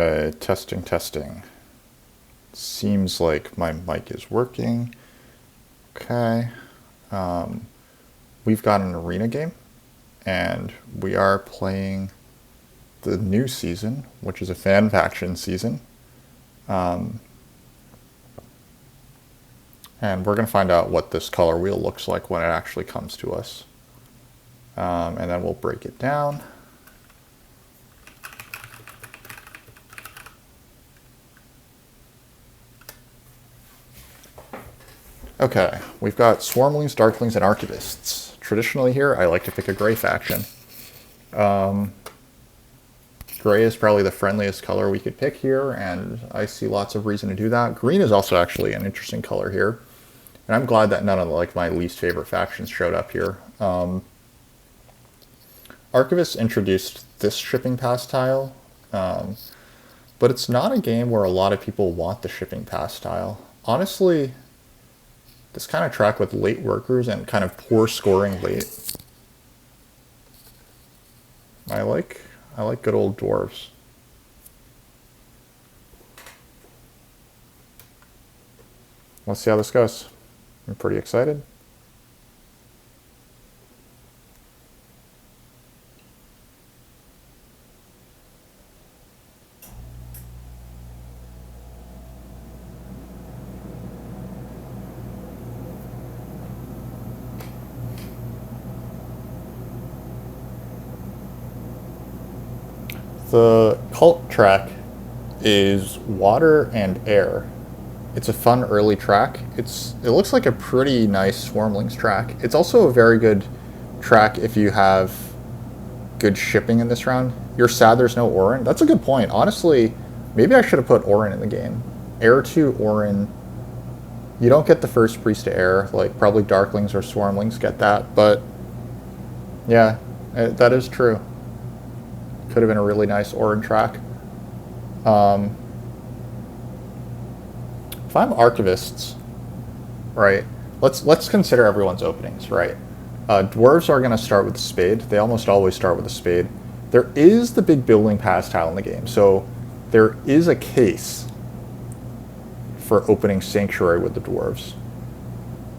Testing, testing. Seems like my mic is working. Okay. We've got an arena game, and we are playing the new season, which is a fan faction season. And we're going to find out what this color wheel looks like when it actually comes to us. And then we'll break it down. Okay, we've got swarmlings, darklings, and archivists. Traditionally here, I like to pick a gray faction. Gray is probably the friendliest color we could pick here, and I see lots of reason to do that. Green is also actually an interesting color here. And I'm glad that none of my least favorite factions showed up here. Archivists introduced this shipping pass tile, but it's not a game where a lot of people want the shipping pass tile. Honestly, this kind of track with late workers and kind of poor scoring late. I like good old dwarves. Let's see how this goes. I'm pretty excited. The cult track is water and air. It's a fun early track. It looks like a pretty nice Swarmlings track. It's also a very good track if you have good shipping in this round. You're sad there's no Orin. That's a good point. Honestly, maybe I should have put Orin in the game. Air to Orin. You don't get the first priest to air, like probably Darklings or Swarmlings get that, but yeah, that is true. Could have been a really nice Orin track. If I'm archivists, right, let's consider everyone's openings, right? Dwarves are going to start with the spade. They almost always start with a spade. There is the big building pass tile in the game, so there is a case for opening Sanctuary with the dwarves.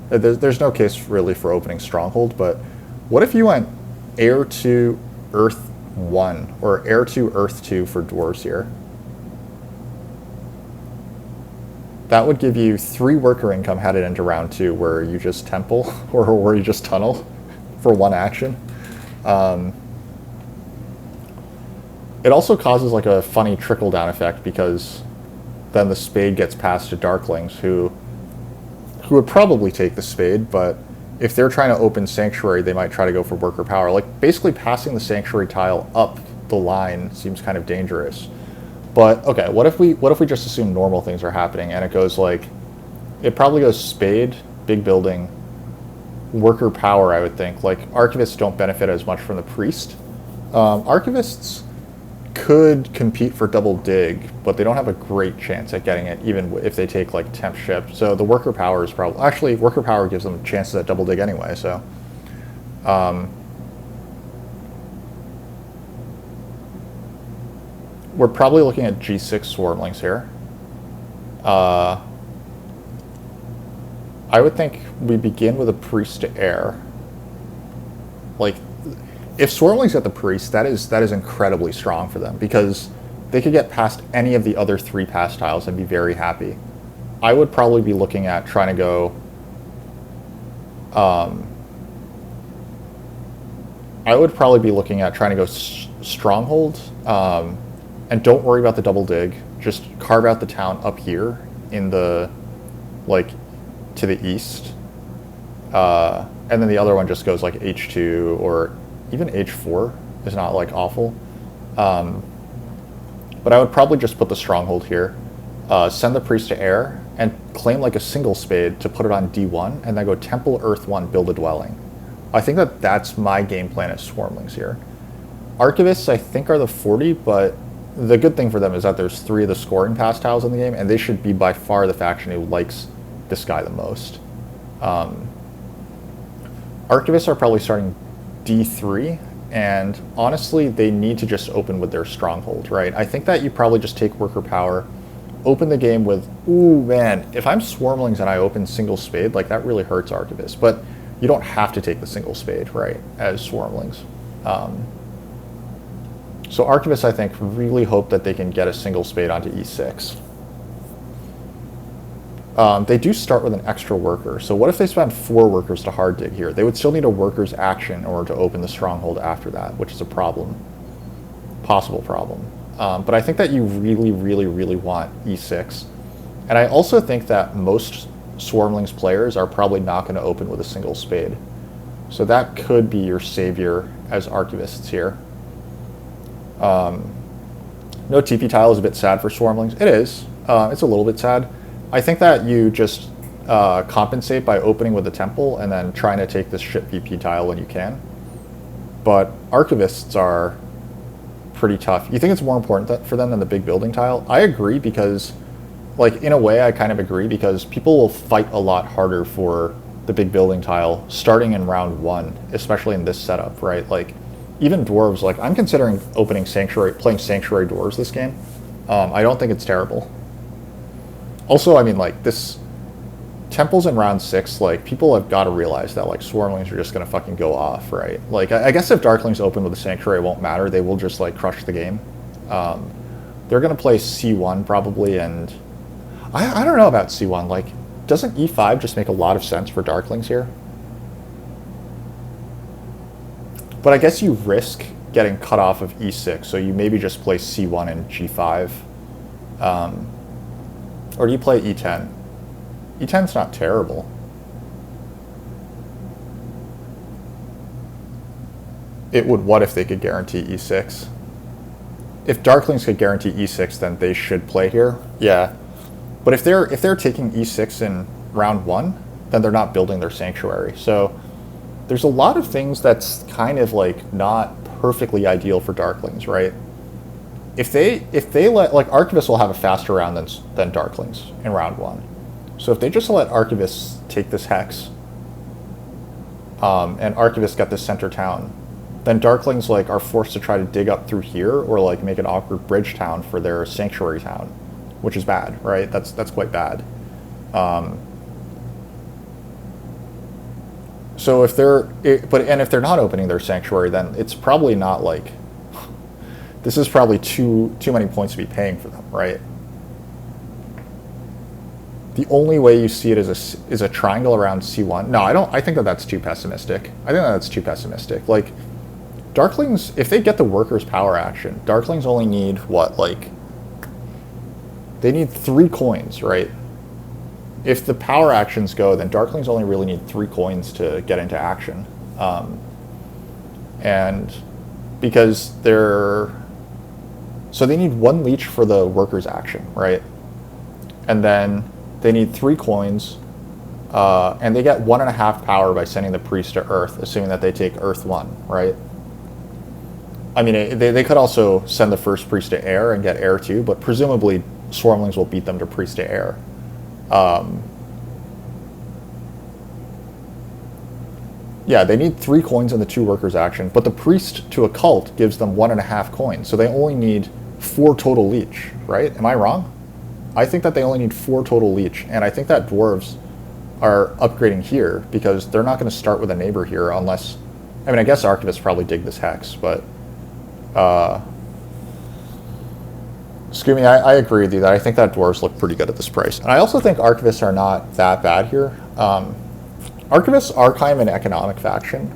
There's no case really for opening Stronghold, but what if you went Air to Earth 1 or Air to Earth 2 for dwarves here? That would give you 3 worker income headed into round 2, where you just temple or where you just tunnel for 1 action. It also causes like a funny trickle down effect, because then the spade gets passed to darklings who would probably take the spade, but if they're trying to open Sanctuary, they might try to go for worker power. Like, basically passing the Sanctuary tile up the line seems kind of dangerous. But, okay, what if we just assume normal things are happening, and it goes like, it probably goes spade, big building, worker power, I would think. Like, archivists don't benefit as much from the priest. Archivists could compete for double dig, but they don't have a great chance at getting it, even if they take like temp ship. So the worker power is probably, actually worker power gives them chances at double dig anyway, so we're probably looking at G6 Swarmlings here. I would think we begin with a priest to air. Like, if Swarmlings get the priest, that is incredibly strong for them, because they could get past any of the other 3 pass tiles and be very happy. I would probably be looking at trying to go Stronghold, and don't worry about the double dig. Just carve out the town up here in the, like, to the east. And then the other one just goes like H2, or even H4 is not like awful. But I would probably just put the Stronghold here, send the priest to air, and claim like a single spade to put it on D1, and then go Temple Earth 1, build a dwelling. I think that's my game plan as Swarmlings here. Archivists, I think, are the 40, but the good thing for them is that there's 3 of the scoring pass tiles in the game, and they should be by far the faction who likes this guy the most. Archivists are probably starting D3, and honestly, they need to just open with their stronghold, right? I think that you probably just take worker power, open the game with, ooh, man, if I'm swarmlings and I open single spade, like, that really hurts archivists. But you don't have to take the single spade, right, as swarmlings. So archivists, I think, really hope that they can get a single spade onto e6. They do start with an extra worker. So what if they spend 4 workers to hard dig here? They would still need a worker's action in order to open the stronghold after that, which is a problem. Possible problem. But I think that you really, really, really want e6. And I also think that most Swarmlings players are probably not going to open with a single spade. So that could be your savior as archivists here. No TP tile is a bit sad for Swarmlings. It is. It's a little bit sad. I think that you just compensate by opening with the temple and then trying to take this ship VP tile when you can. But archivists are pretty tough. You think it's more important for them than the big building tile? I agree, because, like, in a way I kind of agree, because people will fight a lot harder for the big building tile starting in round 1, especially in this setup, right? Like, even dwarves, like, I'm considering opening Sanctuary, playing Sanctuary dwarves this game. I don't think it's terrible. Also, I mean, like, this temples in round 6, like, people have got to realize that, like, Swarmlings are just going to fucking go off, right? Like, I guess if Darklings open with a Sanctuary, it won't matter. They will just, like, crush the game. They're going to play C1 probably, and I don't know about C1. Like, doesn't E5 just make a lot of sense for Darklings here? But I guess you risk getting cut off of E6, so you maybe just play C1 and G5. Or do you play E10? E10's not terrible. It would what if they could guarantee E6? If Darklings could guarantee E6, then they should play here. Yeah. But if they're taking E6 in round 1, then they're not building their Sanctuary. So there's a lot of things that's kind of like not perfectly ideal for Darklings, right? If they let, like, Archivists will have a faster round than Darklings in round 1. So if they just let Archivists take this Hex, and Archivists get this center town, then Darklings, like, are forced to try to dig up through here, or, like, make an awkward bridge town for their Sanctuary town, which is bad, right? That's quite bad. So if if they're not opening their Sanctuary, then it's probably not, like, this is probably too many points to be paying for them, right? The only way you see it is a triangle around C1. No, I don't. I think that's too pessimistic. I think that's too pessimistic. Like, Darklings, if they get the workers' power action, Darklings only need what? Like, they need 3 coins, right? If the power actions go, then Darklings only really need 3 coins to get into action, and because so they need 1 leech for the workers' action, right? And then they need 3 coins, and they get 1.5 power by sending the priest to Earth, assuming that they take Earth 1, right? I mean, they could also send the first priest to Air and get Air 2, but presumably Swarmlings will beat them to priest to Air. Yeah, they need 3 coins in the 2 workers' action, but the priest to a cult gives them 1.5 coins, so they only need 4 total leech, right? Am I wrong? I think that they only need 4 total leech, and I think that dwarves are upgrading here because they're not going to start with a neighbor here unless, I mean, I guess Archivists probably dig this Hex, but Scoomy, I agree with you that I think that dwarves look pretty good at this price. And I also think Archivists are not that bad here. Archivists are kind of an economic faction,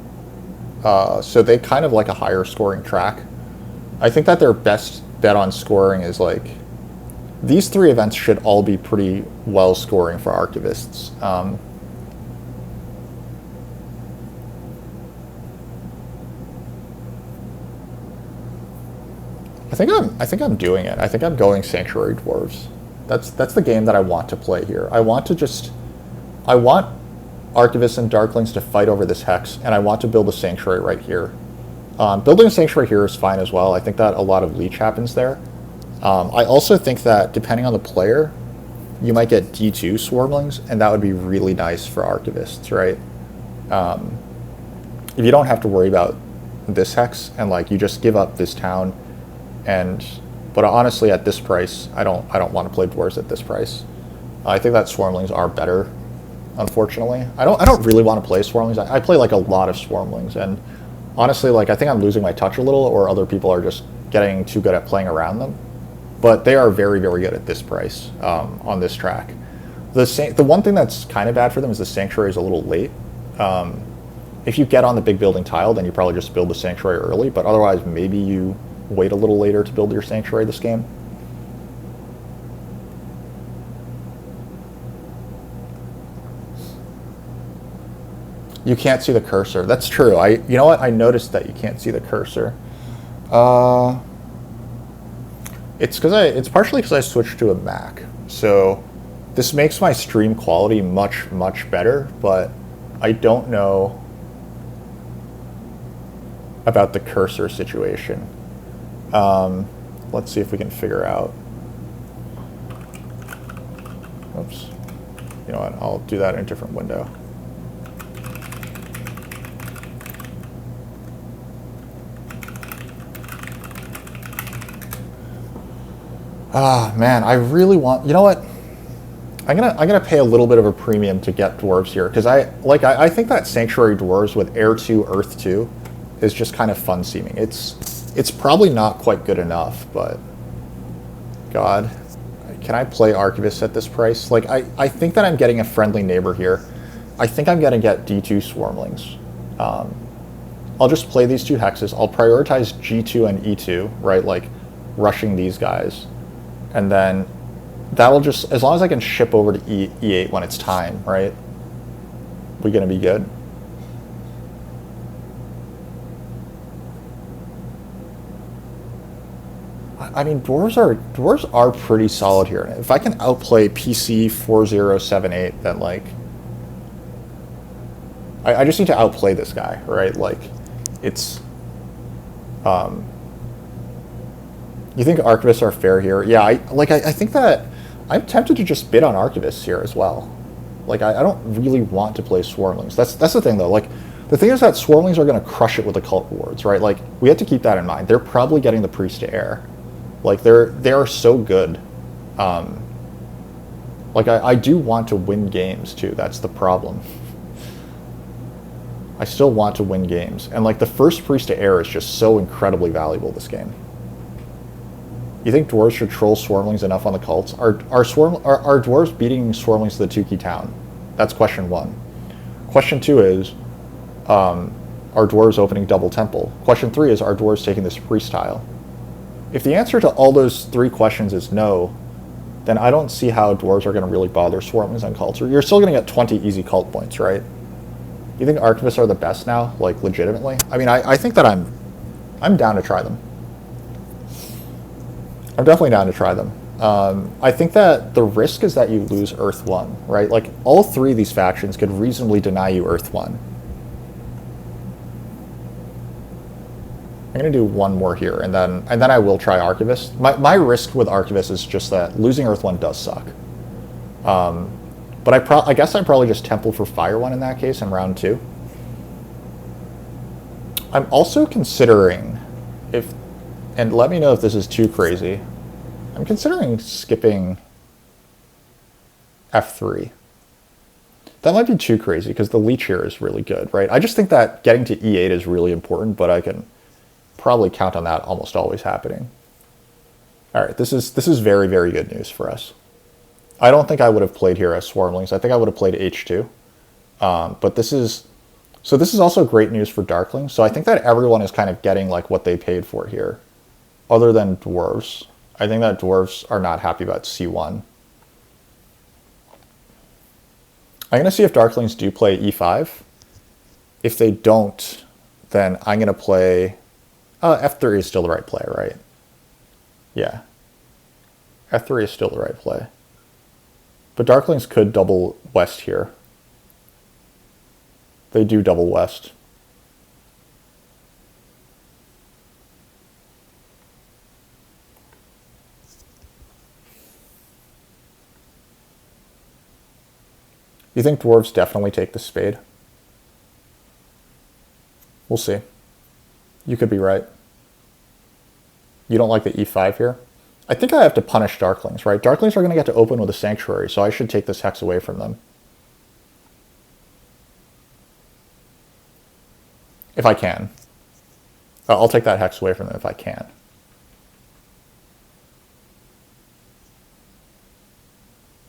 so they kind of like a higher scoring track. I think that their best bet on scoring is, like, these 3 events should all be pretty well scoring for Archivists. I think I'm doing it. I think I'm going Sanctuary Dwarves. That's the game that I want to play here. I want Archivists and Darklings to fight over this Hex, and I want to build a Sanctuary right here. Building a Sanctuary here is fine as well. I think that a lot of leech happens there. I also think that, depending on the player, you might get D2 Swarmlings, and that would be really nice for Archivists, right? If you don't have to worry about this hex, and like you just give up this town. But honestly, at this price, I don't want to play dwarves at this price. I think that swarmlings are better. Unfortunately, I don't really want to play swarmlings. I play like a lot of swarmlings, and honestly, like I think I'm losing my touch a little, or other people are just getting too good at playing around them. But they are very, very good at this price on this track. The one thing that's kind of bad for them is the sanctuary is a little late. If you get on the big building tile, then you probably just build the sanctuary early. But otherwise, maybe you wait a little later to build your sanctuary this game. You can't see the cursor. That's true. You know what? I noticed that you can't see the cursor. It's partially because I switched to a Mac. So this makes my stream quality much, much better, but I don't know about the cursor situation. Let's see if we can figure out. Oops. You know what? I'll do that in a different window. Ah, man, I really want. You know what? I'm gonna pay a little bit of a premium to get dwarves here because I think that sanctuary dwarves with air 2, earth 2 is just kind of fun seeming. It's probably not quite good enough, but God, can I play archivists at this price? Like I think that I'm getting a friendly neighbor here. I think I'm gonna get D2 swarmlings. I'll just play these two hexes. I'll prioritize G2 and E2, right? Like rushing these guys. And then that'll just, as long as I can ship over to E8 when it's time, right? We're going to be good. I mean, dwarves are pretty solid here. If I can outplay PC 4078, then like, I just need to outplay this guy, right? Like, it's, you think archivists are fair here? Yeah, I think that I'm tempted to just bid on archivists here as well. Like I don't really want to play swarmlings. That's the thing though. Like the thing is that swarmlings are going to crush it with the cult rewards, right? Like we have to keep that in mind. They're probably getting the priest to air. Like they are so good. Like I do want to win games too. That's the problem. I still want to win games, and like the first priest to air is just so incredibly valuable this game. You think dwarves should troll swarmlings enough on the cults? Are dwarves beating swarmlings to the 2-key town? That's question 1. Question 2 is, are dwarves opening double temple? Question 3 is, are dwarves taking this priest tile? If the answer to all those 3 questions is no, then I don't see how dwarves are going to really bother swarmlings on cults. You're still going to get 20 easy cult points, right? You think archivists are the best now, like legitimately? I mean, I think that I'm down to try them. I'm definitely down to try them. I think that the risk is that you lose Earth 1, right? Like, all 3 of these factions could reasonably deny you Earth 1. I'm going to do one more here, and then I will try Archivist. My risk with Archivist is just that losing Earth 1 does suck. But I guess I'd probably just Temple for Fire 1 in that case in round 2. I'm also considering and let me know if this is too crazy. I'm considering skipping F3. That might be too crazy because the leech here is really good, right? I just think that getting to E8 is really important, but I can probably count on that almost always happening. All right, this is very, very good news for us. I don't think I would have played here as Swarmlings. I think I would have played H2. But this is also great news for Darklings. So I think that everyone is kind of getting like what they paid for here. Other than dwarves. I think that dwarves are not happy about C1. I'm going to see if Darklings do play E5. If they don't, then I'm going to play... F3 is still the right play, right? Yeah. F3 is still the right play. But Darklings could double west here. They do double west. You think dwarves definitely take the spade? We'll see. You could be right. You don't like the e5 here? I think I have to punish darklings, right? Darklings are going to get to open with a sanctuary, so I should take this hex away from them. If I can. I'll take that hex away from them if I can.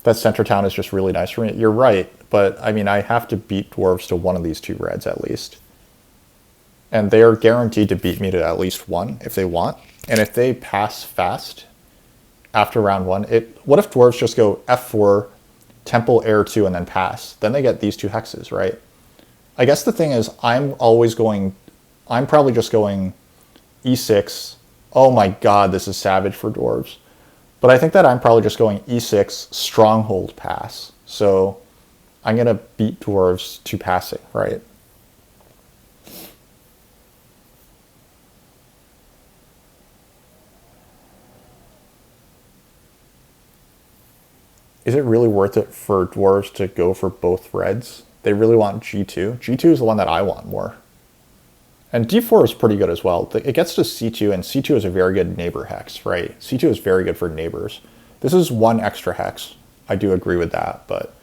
That center town is just really nice for me. You're right, but I mean, I have to beat dwarves to one of these two reds at least. And they are guaranteed to beat me to at least one if they want. And if they pass fast after round one, what if dwarves just go F4, temple, air 2, and then pass? Then they get these two hexes, right? I guess the thing is, I'm probably just going E6. Oh my god, this is savage for dwarves. But I think that I'm probably just going E6, stronghold, pass. So I'm going to beat dwarves to passing, right? Is it really worth it for dwarves to go for both reds? They really want G2. G2 is the one that I want more. And D4 is pretty good as well. It gets to C2, and C2 is a very good neighbor hex, right? C2 is very good for neighbors. This is one extra hex. I do agree with that, but...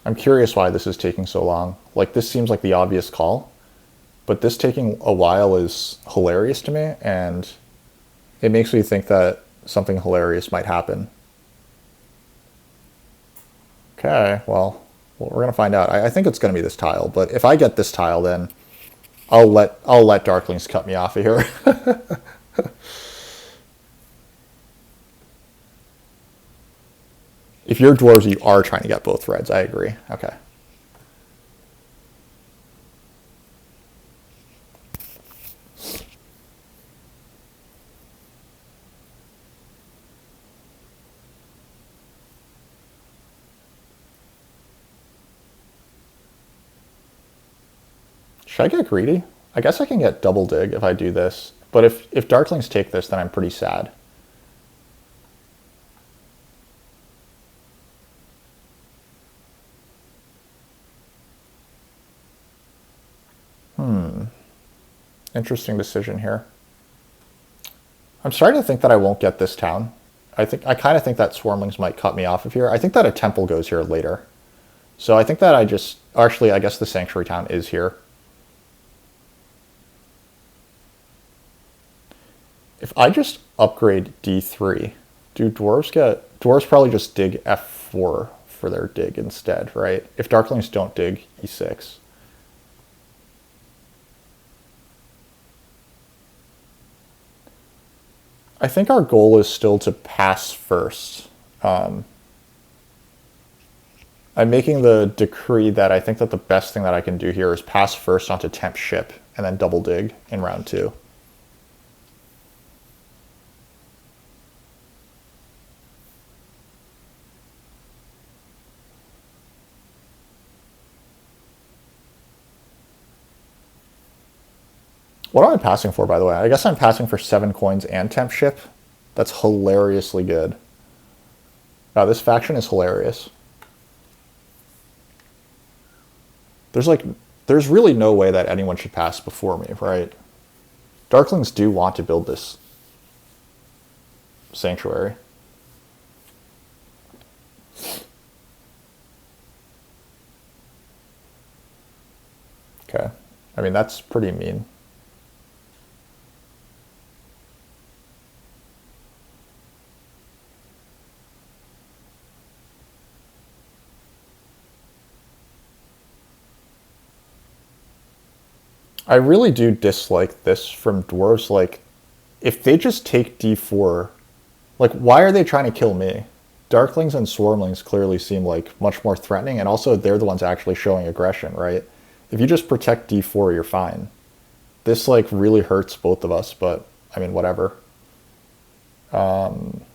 I'm curious why this is taking so long. Like, this seems like the obvious call, but this taking a while is hilarious to me, and it makes me think that something hilarious might happen. Okay, well we're going to find out. I think it's going to be this tile, but if I get this tile, then I'll let darklings cut me off of here. If you're dwarves, you are trying to get both reds. I agree. Okay. Should I get greedy? I guess I can get double dig if I do this. But if darklings take this, then I'm pretty sad. Interesting decision here. I'm starting to think that I won't get this town. I kind of think that swarmlings might cut me off of here. I think that a temple goes here later. So I think that actually, I guess the sanctuary town is here. If I just upgrade D3, dwarves probably just dig F4 for their dig instead, right? If darklings don't dig, E6. I think our goal is still to pass first. I'm making the decree that I think that the best thing that I can do here is pass first onto temp ship and then double dig in round 2. What am I passing for, by the way? I guess I'm passing for 7 coins and temp ship. That's hilariously good. Wow, this faction is hilarious. There's really no way that anyone should pass before me, right? Darklings do want to build this sanctuary. Okay. I mean, that's pretty mean. I really do dislike this from dwarves. Like, if they just take D4, like, why are they trying to kill me? Darklings and swarmlings clearly seem like much more threatening, and also they're the ones actually showing aggression, right? If you just protect D4, you're fine. This, like, really hurts both of us, but, I mean, whatever. I'm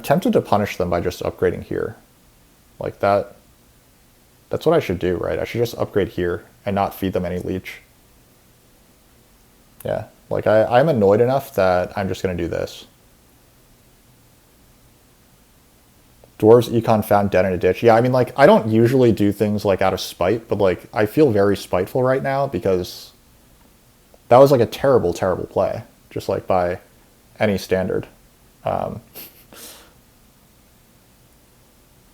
tempted to punish them by just upgrading here. Like, that's what I should do, right? I should just upgrade here and not feed them any leech. Yeah, Like, I'm annoyed enough that I'm just going to do this. Dwarves econ found dead in a ditch. Yeah, I mean, like, I don't usually do things, like, out of spite, but, like, I feel very spiteful right now because that was, like, a terrible, terrible play. Just, like, by any standard.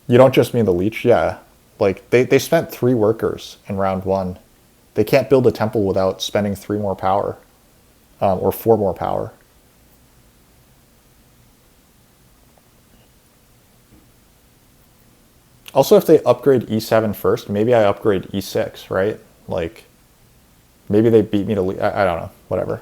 You don't just mean the leech? Yeah. Like, they spent 3 workers in round 1. They can't build a temple without spending 3 more power. Or 4 more power. Also, if they upgrade E7 first, maybe I upgrade E6, right? Like, maybe they beat me to... I don't know. Whatever.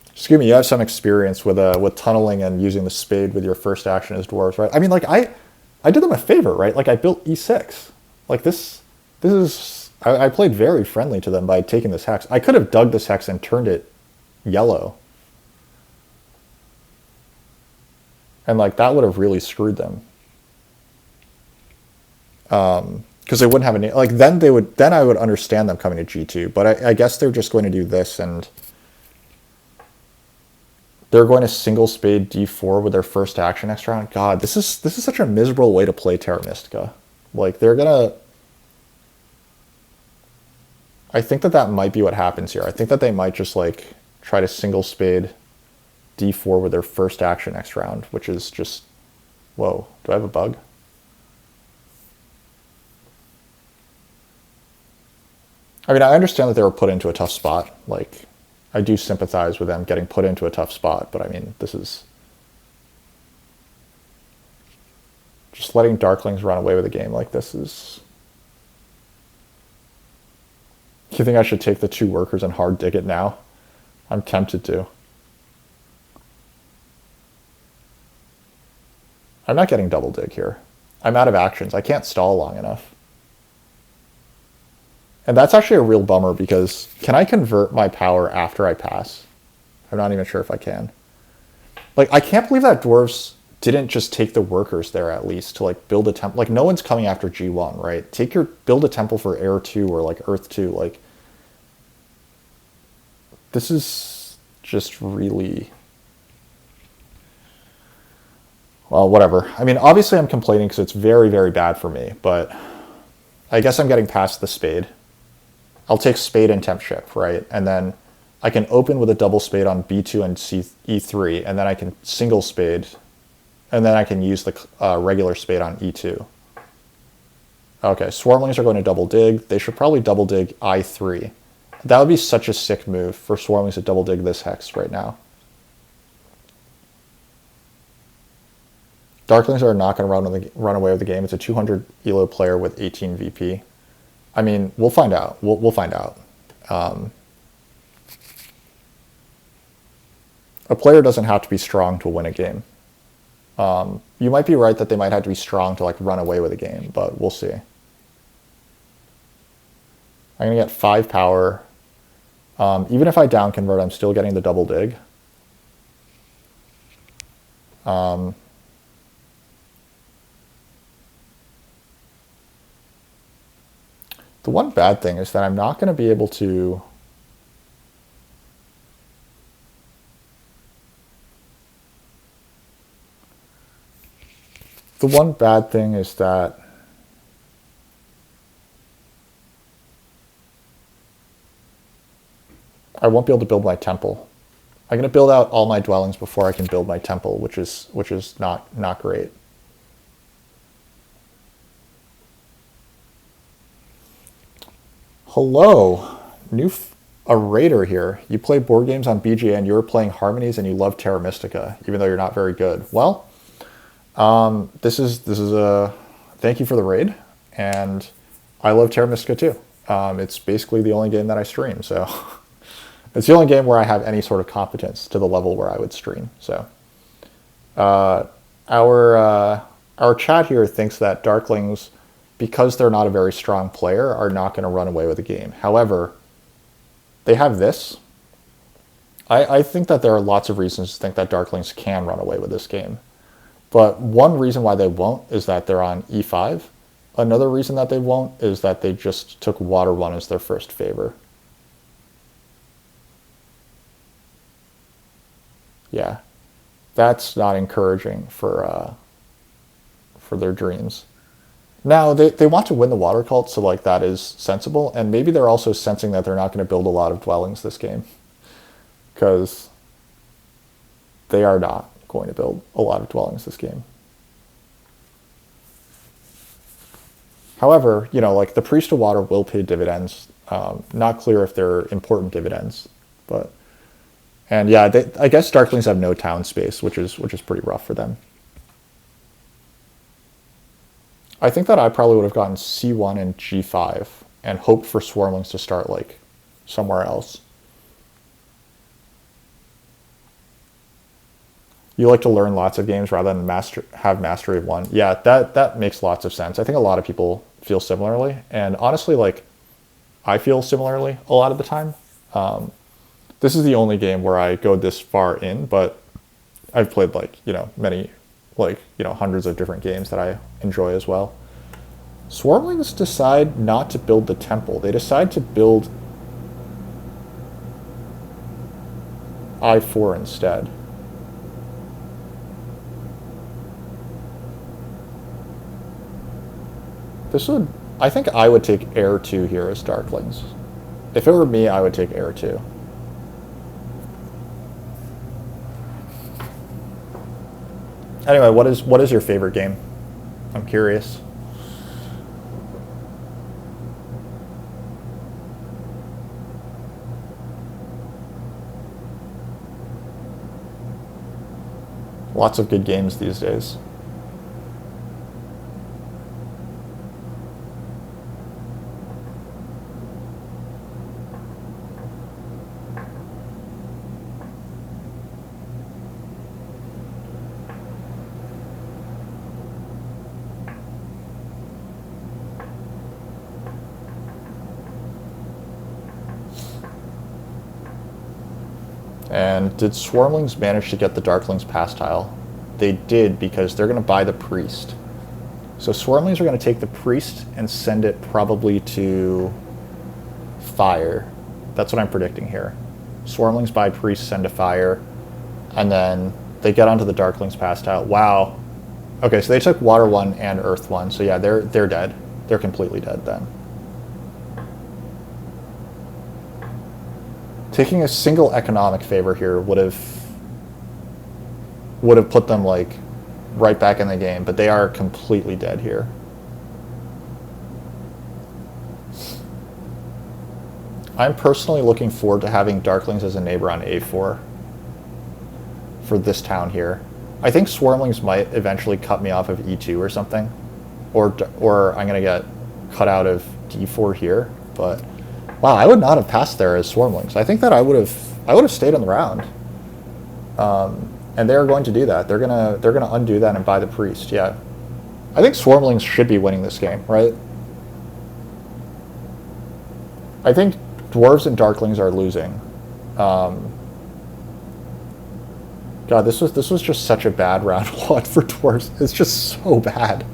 Excuse me, you have some experience with tunneling and using the spade with your first action as dwarves, right? I mean, like, I did them a favor, right? Like, I built E6. Like, this is... I played very friendly to them by taking this hex. I could have dug this hex and turned it yellow. And, like, that would have really screwed them. Because they wouldn't have any... Like, then I would understand them coming to G2. But I guess they're just going to do this, and... They're going to single spade D4 with their first action next round. God, this is such a miserable way to play Terra Mystica. Like, they're gonna... I think that might be what happens here. I think that they might just, like, try to single spade D4 with their first action next round, which is just... Whoa, do I have a bug? I mean, I understand that they were put into a tough spot. Like, I do sympathize with them getting put into a tough spot, but I mean, this is... Just letting darklings run away with a game like this is... You think I should take the 2 workers and hard dig it now? I'm tempted to. I'm not getting double dig here. I'm out of actions. I can't stall long enough. And that's actually a real bummer because can I convert my power after I pass? I'm not even sure if I can. Like, I can't believe that dwarves didn't just take the workers there at least to, like, build a temple. Like, no one's coming after G1, right? Build a temple for Air 2 or, like, Earth 2. Like, this is just really... Well, whatever. I mean, obviously I'm complaining because it's very, very bad for me, but I guess I'm getting past the spade. I'll take spade and temp shift, right? And then I can open with a double spade on B2 and E3, and then I can single spade, and then I can use the regular spade on E2. Okay, swarmlings are going to double dig. They should probably double dig I3. That would be such a sick move for swarmlings to double dig this hex right now. Darklings are not going to run away with the game. It's a 200 elo player with 18 VP. I mean, we'll find out. We'll find out. A player doesn't have to be strong to win a game. You might be right that they might have to be strong to, like, run away with a game, but we'll see. I'm going to get 5 power. Even if I down convert, I'm still getting the double dig. The one bad thing is that I'm not going to be able to... The one bad thing is that I won't be able to build my temple. I'm going to build out all my dwellings before I can build my temple, which is not great. Hello, a raider here. You play board games on BGA and you're playing Harmonies and you love Terra Mystica, even though you're not very good. Well, this is a thank you for the raid, and I love Terra Mystica too. It's basically the only game that I stream, so it's the only game where I have any sort of competence to the level where I would stream. So our chat here thinks that darklings, because they're not a very strong player, are not going to run away with the game. However, they have this. I think that there are lots of reasons to think that darklings can run away with this game. But one reason why they won't is that they're on E5. Another reason that they won't is that they just took Water 1 as their first favor. Yeah, that's not encouraging for their dreams. Now they want to win the water cult, so like that is sensible, and maybe they're also sensing that they're not going to build a lot of dwellings this game, because they are not going to build a lot of dwellings this game. However, you know, like the Priest of Water will pay dividends. Not clear if they're important dividends, but and yeah, I guess Darklings have no town space, which is pretty rough for them. I think that I probably would have gotten C1 and G5 and hoped for Swarmlings to start like somewhere else. You like to learn lots of games rather than have mastery of one. Yeah, that makes lots of sense. I think a lot of people feel similarly, and honestly, like I feel similarly a lot of the time. This is the only game where I go this far in, but I've played like, you know, many, like, you know, hundreds of different games that I enjoy as well. Swarmlings decide not to build the temple. They decide to build I4 instead. I think I would take Heir 2 here as Darklings. If it were me, I would take Heir 2. Anyway, what is your favorite game? I'm curious. Lots of good games these days. And did Swarmlings manage to get the Darklings pass tile? They did, because they're going to buy the Priest. So Swarmlings are going to take the Priest and send it probably to Fire. That's what I'm predicting here. Swarmlings buy Priest, send to Fire, and then they get onto the Darklings pass tile. Wow. Okay, so they took Water 1 and Earth 1, so yeah, they're dead. They're completely dead then. Taking a single economic favor here would have put them like right back in the game, but they are completely dead here. I'm personally looking forward to having Darklings as a neighbor on A4 for this town here. I think Swarmlings might eventually cut me off of E2 or something, or I'm gonna get cut out of D4 here, but. Wow, I would not have passed there as Swarmlings. I think that I would have stayed on the round. And they're going to do that. They're gonna undo that and buy the Priest. Yeah, I think Swarmlings should be winning this game, right? I think Dwarves and Darklings are losing. God, this was just such a bad round one for Dwarves. It's just so bad.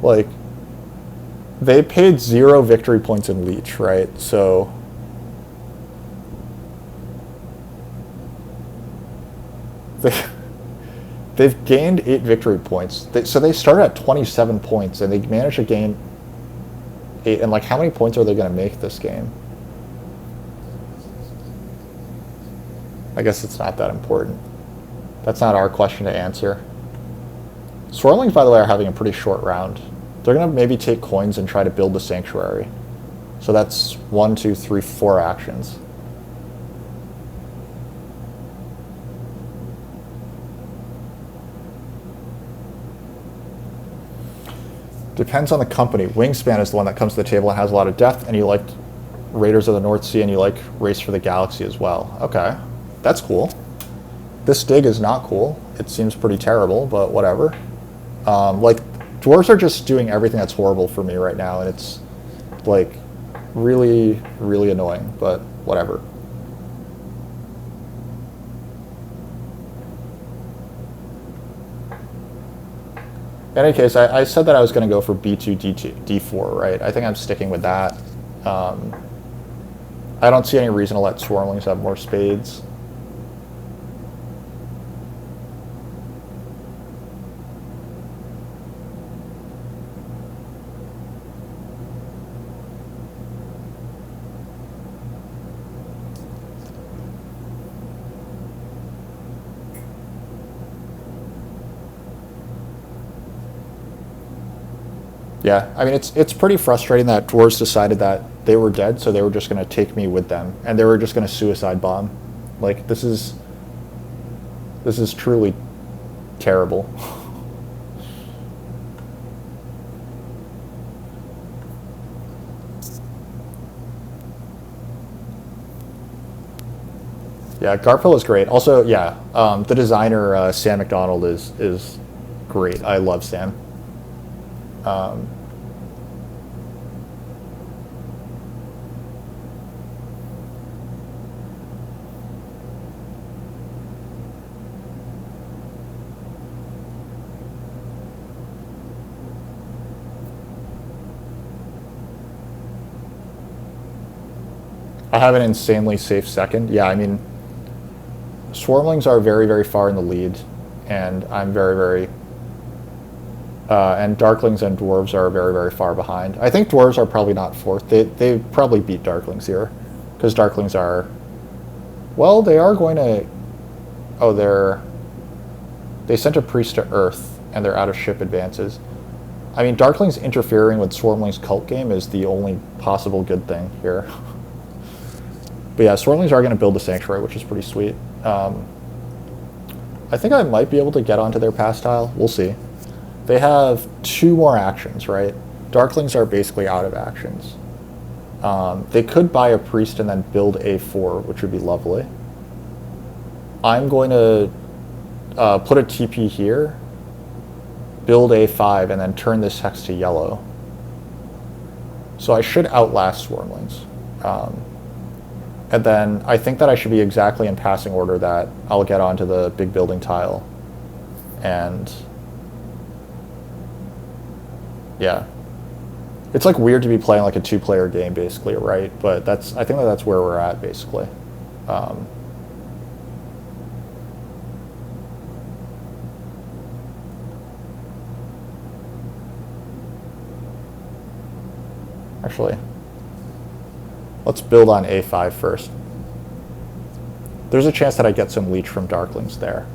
Like. They paid 0 victory points in Leech, right? So they've gained 8 victory points. So they started at 27 points, and they managed to gain 8. And like, how many points are they going to make this game? I guess it's not that important. That's not our question to answer. Swirlings, by the way, are having a pretty short round. They're going to maybe take coins and try to build the sanctuary. So that's 1, 2, 3, 4 actions. Depends on the company. Wingspan is the one that comes to the table and has a lot of depth, and you like Raiders of the North Sea, and you like Race for the Galaxy as well. Okay, that's cool. This dig is not cool. It seems pretty terrible, but whatever. Like, dwarves are just doing everything that's horrible for me right now, and it's like really, really annoying, but whatever. In any case, I said that I was going to go for B2, D2, D4, right? I think I'm sticking with that. I don't see any reason to let Swarmlings have more spades. Yeah, I mean, it's pretty frustrating that dwarves decided that they were dead, so they were just going to take me with them, and they were just going to suicide bomb. Like, this is truly terrible. Yeah, Garphill is great. Also, yeah, the designer Sam McDonald is great. I love Sam. Um, I have an insanely safe second. Yeah, I mean, swarmlings are very, very far in the lead, and I'm very, very and darklings and dwarves are very, very far behind. I think dwarves are probably not fourth. They probably beat darklings here, because darklings are, well, they are going to, oh, they sent a priest to Earth, and they're out of ship advances. I mean, darklings interfering with swarmlings cult game is the only possible good thing here. But yeah, swarmlings are going to build the sanctuary, which is pretty sweet. I think I might be able to get onto their pass tile. We'll see. They have 2 more actions, right? Darklings are basically out of actions. They could buy a priest and then build a4, which would be lovely. I'm going to put a TP here, build a5, and then turn this hex to yellow. So I should outlast swarmlings. And then I think that I should be exactly in passing order that I'll get onto the big building tile. And yeah. It's like weird to be playing like a 2-player game basically, right? But I think that's where we're at basically. Actually, let's build on a5 first. There's a chance that I get some leech from darklings there.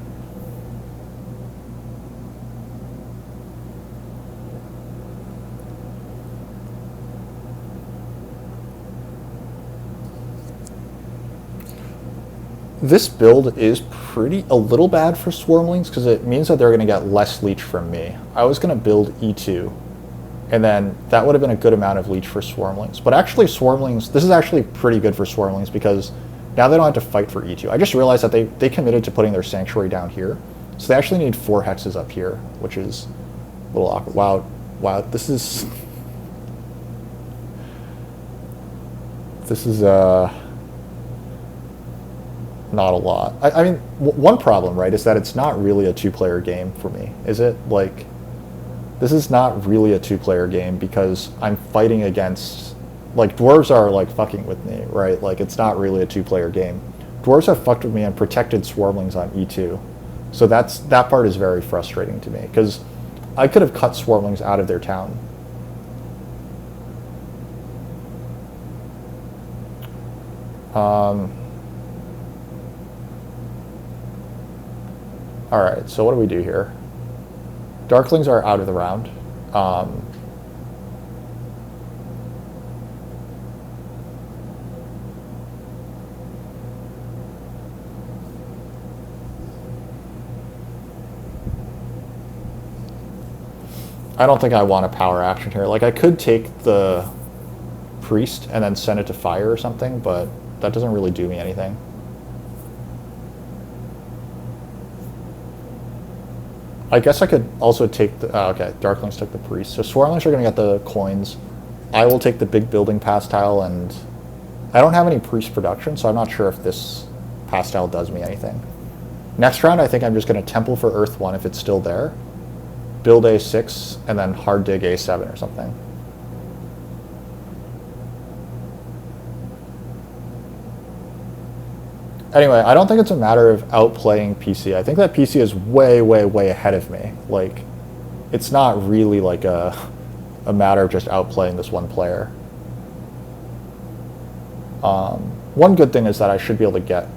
This build is a little bad for swarmlings because it means that they're going to get less leech from me. I was going to build e2, and then that would have been a good amount of leech for swarmlings. But actually swarmlings, this is actually pretty good for swarmlings because now they don't have to fight for e2. I just realized that they committed to putting their sanctuary down here. So they actually need 4 hexes up here, which is a little awkward. Wow, this is not a lot. I mean, one problem, right, is that it's not really a 2-player game for me, is it? Like, this is not really a 2-player game because I'm fighting against, like, dwarves are, like, fucking with me, right? Like, it's not really a 2-player game. Dwarves have fucked with me and protected swarmlings on e2. So that part is very frustrating to me because I could have cut swarmlings out of their town. Alright, so what do we do here? Darklings are out of the round. I don't think I want a power action here. Like, I could take the priest and then send it to fire or something, but that doesn't really do me anything. I guess I could also take the... okay, darklings took the priest. So swarmlings are going to get the coins. I will take the big building pass tile, and I don't have any priest production, so I'm not sure if this pass tile does me anything. Next round, I think I'm just going to temple for Earth 1 if it's still there. Build a6, and then hard dig a7 or something. Anyway, I don't think it's a matter of outplaying PC. I think that PC is way, way, way ahead of me. Like, it's not really like a matter of just outplaying this one player. One good thing is that I should be able to get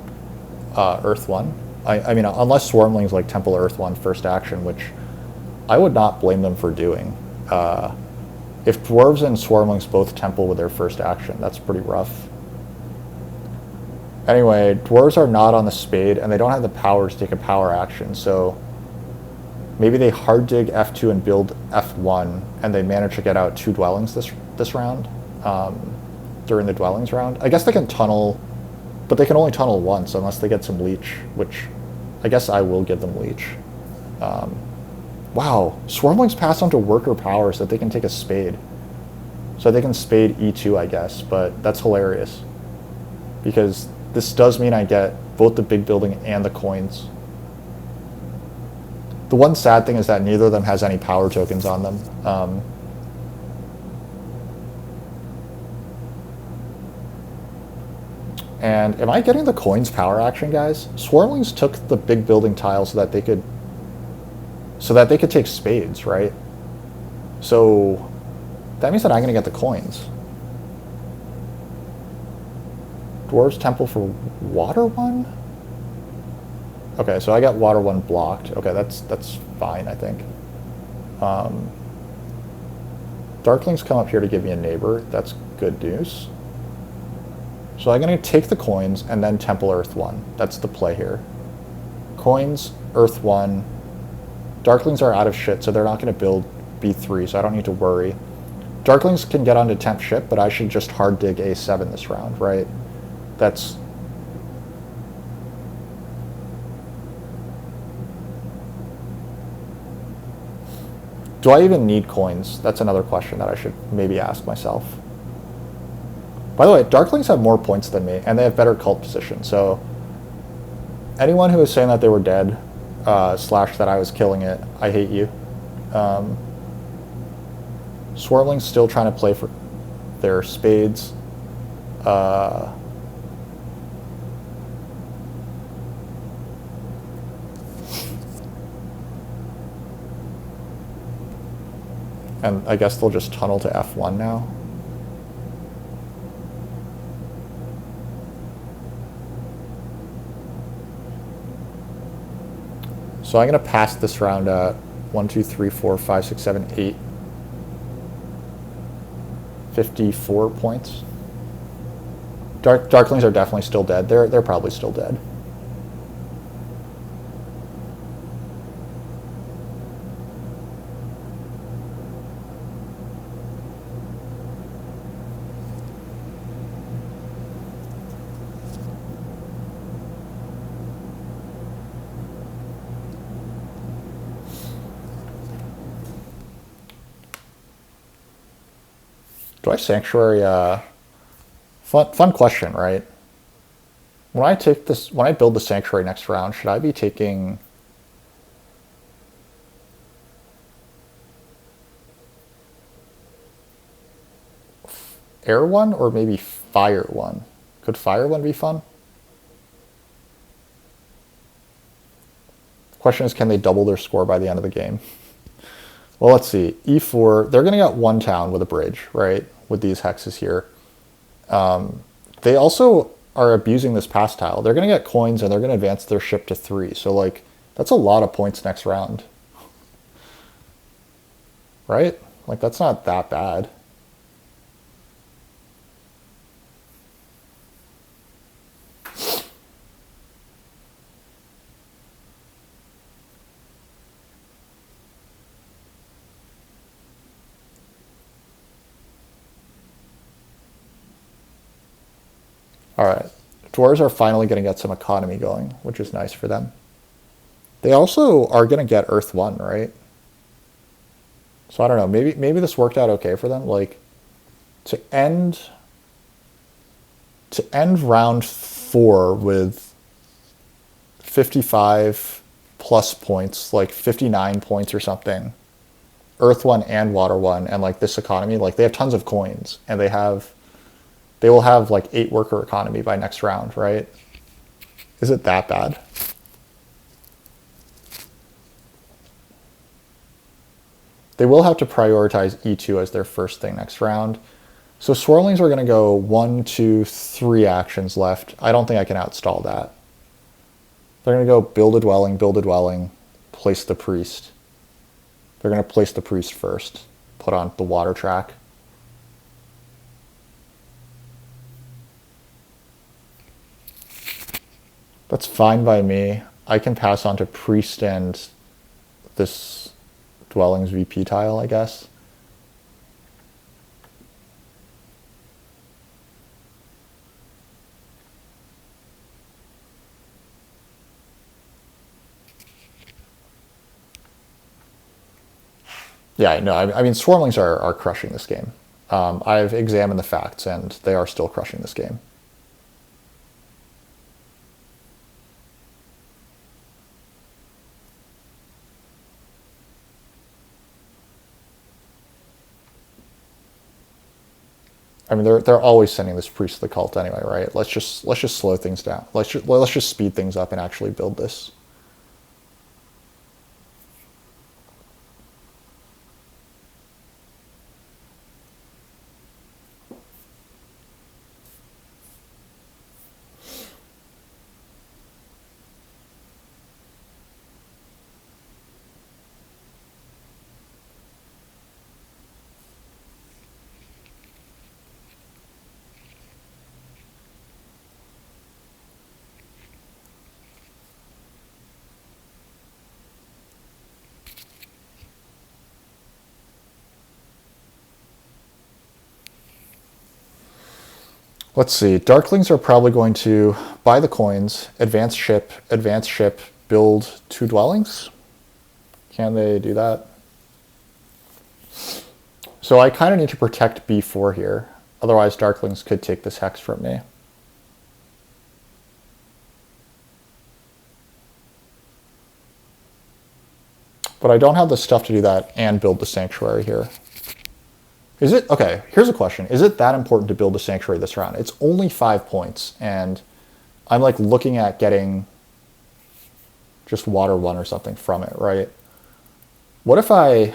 Earth 1. I mean, unless Swarmlings like Temple Earth 1 first action, which I would not blame them for doing. If dwarves and swarmlings both temple with their first action, that's pretty rough. Anyway, dwarves are not on the spade, and they don't have the power to take a power action, so maybe they hard dig F2 and build F1, and they manage to get out 2 dwellings this round, during the dwellings round. I guess they can tunnel, but they can only tunnel once unless they get some leech, which I guess I will give them leech. Wow, swarmlings pass on to worker power so that they can take a spade. So they can spade E2, I guess, but that's hilarious. Because this does mean I get both the big building and the coins. The one sad thing is that neither of them has any power tokens on them. And am I getting the coins power action, guys? Swarmlings took the big building tile so that they could take spades, right? So that means that I'm going to get the coins. Dwarves temple for water 1? Okay, so I got water 1 blocked. Okay, that's fine, I think. Darklings come up here to give me a neighbor. That's good news. So I'm going to take the coins and then temple Earth 1. That's the play here. Coins, Earth 1. Darklings are out of shit, so they're not going to build B3, so I don't need to worry. Darklings can get onto temp ship, but I should just hard dig A7 this round, right? That's... Do I even need coins? That's another question that I should maybe ask myself. By the way, Darklings have more points than me, and they have better cult position, so anyone who is saying that they were dead, / that I was killing it, I hate you. Swarmlings still trying to play for their spades. And I guess they'll just tunnel to F1 now. So I'm going to pass this round at 1, 2, 3, 4, 5, 6, 7, 8. 54 points. Darklings are definitely still dead. They're probably still dead. Do I sanctuary? Fun question, right? When I build the sanctuary next round, should I be taking air 1 or maybe fire 1? Could fire 1 be fun? The question is, can they double their score by the end of the game? Well, let's see. E4, they're going to get 1 town with a bridge, right? With these hexes here. They also are abusing this pass tile. They're going to get coins and they're going to advance their ship to 3. So, like, that's a lot of points next round. Right? Like, that's not that bad. All right, dwarves are finally going to get some economy going, which is nice for them. They also are going to get Earth 1, right? So I don't know, maybe this worked out okay for them. Like, to end round 4 with 55 plus points, like 59 points or something, Earth 1 and Water 1, and like this economy, like they have tons of coins, and they will have like 8 worker economy by next round, right? Is it that bad? They will have to prioritize E2 as their first thing next round. So Swarmlings are going to go 1, 2, 3 actions left. I don't think I can outstall that. They're going to go build a dwelling, place the priest. They're going to place the priest first. put on the water track. That's fine by me. I can pass on to priest and this dwellings VP tile, I guess. Yeah, no, I mean, swarmlings are crushing this game. I've examined the facts, and they are still crushing this game. I mean, they're always sending this priest to the cult anyway, right? Let's just slow things down. Let's just speed things up and actually build this. Let's see. Darklings are probably going to buy the coins, advance ship, build 2 dwellings. Can they do that? So I kind of need to protect B4 here. Otherwise, Darklings could take this hex from me. But I don't have the stuff to do that and build the sanctuary here. Is it? Okay, here's a question. Is it that important to build a sanctuary this round? It's only 5 points, and I'm like looking at getting just water 1 or something from it, right? What if I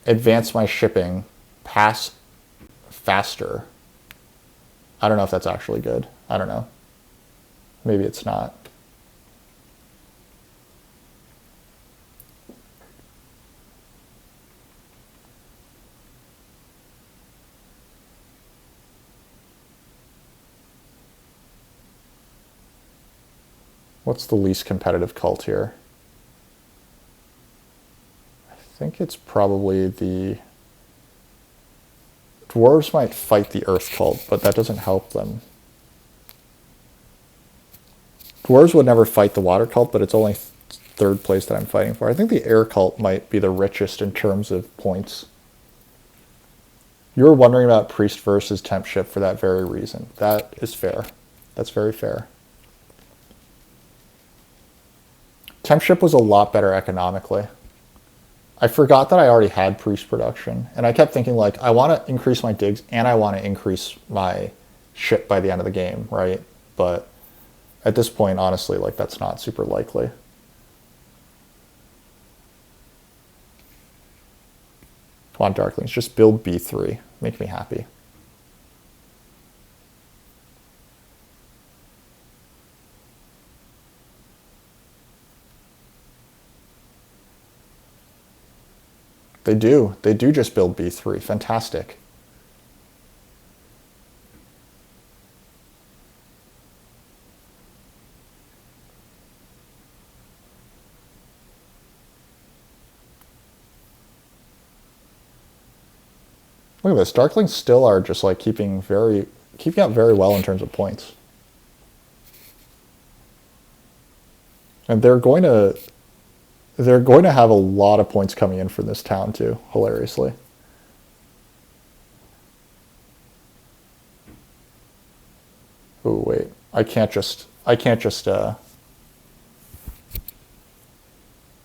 advance my shipping, pass faster? I don't know if that's actually good. I don't know. Maybe it's not. What's the least competitive cult here? I think it's probably the... Dwarves might fight the Earth cult, but that doesn't help them. Dwarves would never fight the Water cult, but it's only 3rd place that I'm fighting for. I think the Air cult might be the richest in terms of points. You were wondering about Priest versus Temp Ship for that very reason. That is fair. That's very fair. Temp Ship was a lot better economically. I forgot that I already had priest production, and I kept thinking, like, I want to increase my digs and I want to increase my ship by the end of the game, right? But at this point, honestly, like, that's not super likely. Come on, Darklings, just build B3. Make me happy. They do. They do just build B3. Fantastic. Look at this. Darklings still are just like keeping up very well in terms of points. And they're going to have a lot of points coming in from this town too, hilariously. Oh wait, I can't just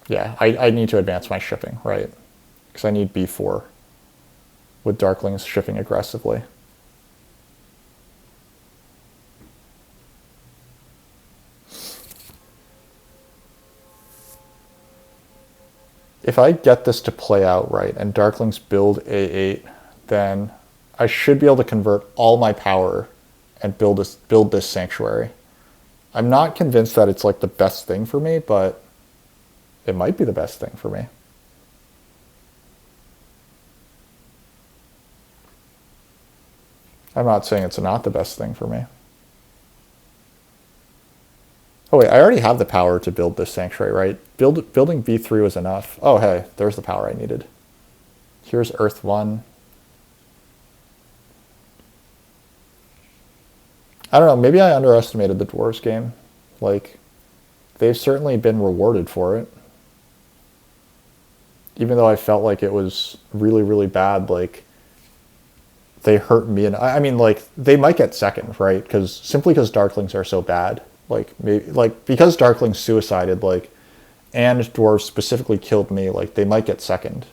yeah, I need to advance my shipping, right? Because I need B4 with Darklings shipping aggressively. If I get this to play out right and Darklings build A8, then I should be able to convert all my power and build this sanctuary. I'm not convinced that it's like the best thing for me, but it might be the best thing for me. I'm not saying it's not the best thing for me. Oh wait, I already have the power to build this sanctuary, right? Building V3 was enough. Oh hey, there's the power I needed. Here's Earth 1. I don't know, maybe I underestimated the Dwarves game. Like, they've certainly been rewarded for it. Even though I felt like it was really, really bad, like, they hurt me. And I mean, like, they might get second, right? Because simply because Darklings are so bad. Like, maybe, like, because Darklings suicided, like, and Dwarves specifically killed me, like, they might get second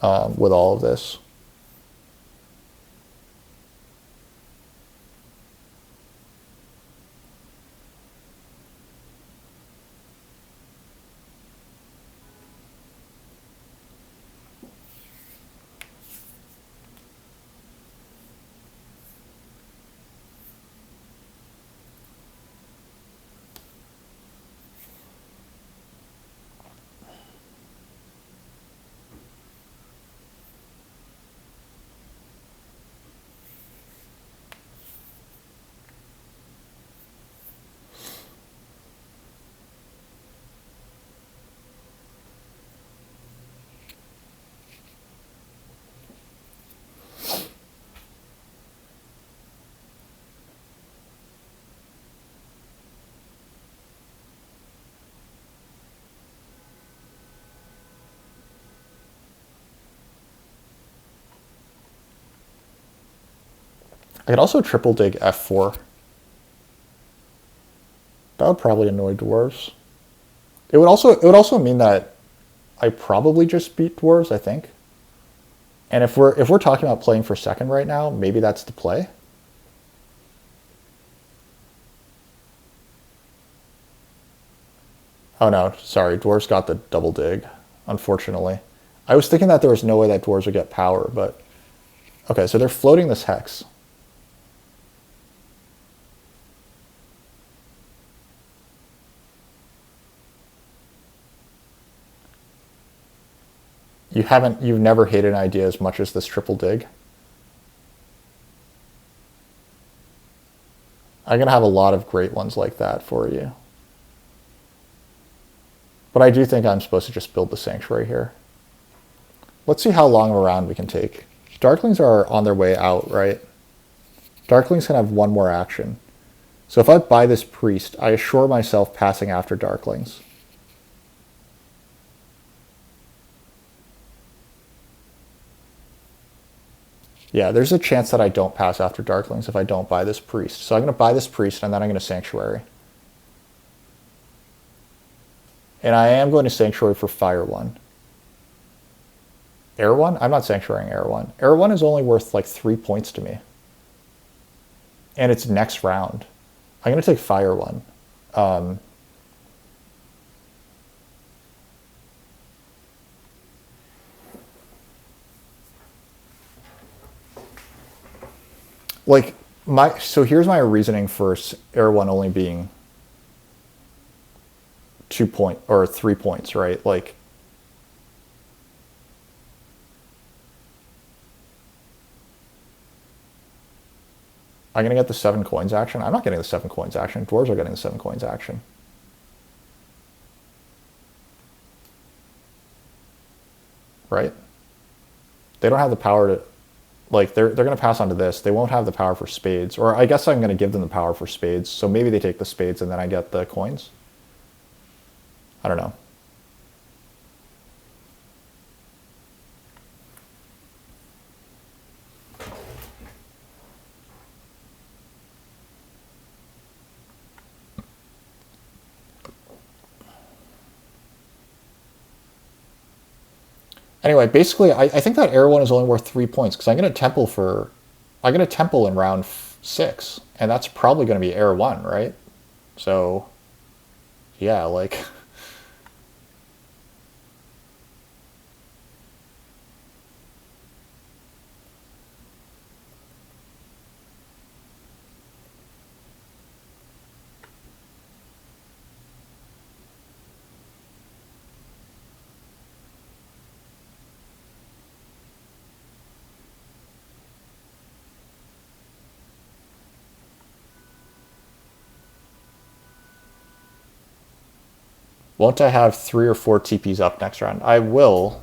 with all of this. I could also triple dig F4. That would probably annoy Dwarves. It would also mean that I probably just beat Dwarves, I think. And if we're talking about playing for second right now, maybe that's the play. Oh no, sorry, Dwarves got the double dig, unfortunately. I was thinking that there was no way that Dwarves would get power, but... Okay, so they're floating this Hex. You've never hated an idea as much as this triple dig? I'm going to have a lot of great ones like that for you. But I do think I'm supposed to just build the Sanctuary here. Let's see how long of a round we can take. Darklings are on their way out, right? Darklings can have one more action. So if I buy this Priest, I assure myself passing after Darklings. Yeah, there's a chance that I don't pass after Darklings if I don't buy this Priest. So I'm going to buy this Priest, and then I'm going to Sanctuary. And I am going to Sanctuary for Fire 1. Air 1? I'm not Sanctuarying Air 1. Air 1 is only worth like 3 points to me. And it's next round. I'm going to take Fire 1. So here's my reasoning for Air 1 only being 3 points, right? Like, I'm going to get the 7 coins action. I'm not getting the 7 coins action. Dwarves are getting the 7 coins action. Right? They don't have the power to... Like, they're going to pass on to this. They won't have the power for spades. Or I guess I'm going to give them the power for spades. So maybe they take the spades and then I get the coins. I don't know. Anyway, basically, I think that Air 1 is only worth 3 points because I'm going to Temple in round 6, and that's probably going to be Air 1, right? So, yeah, like... Won't I have 3 or 4 TPs up next round? I will,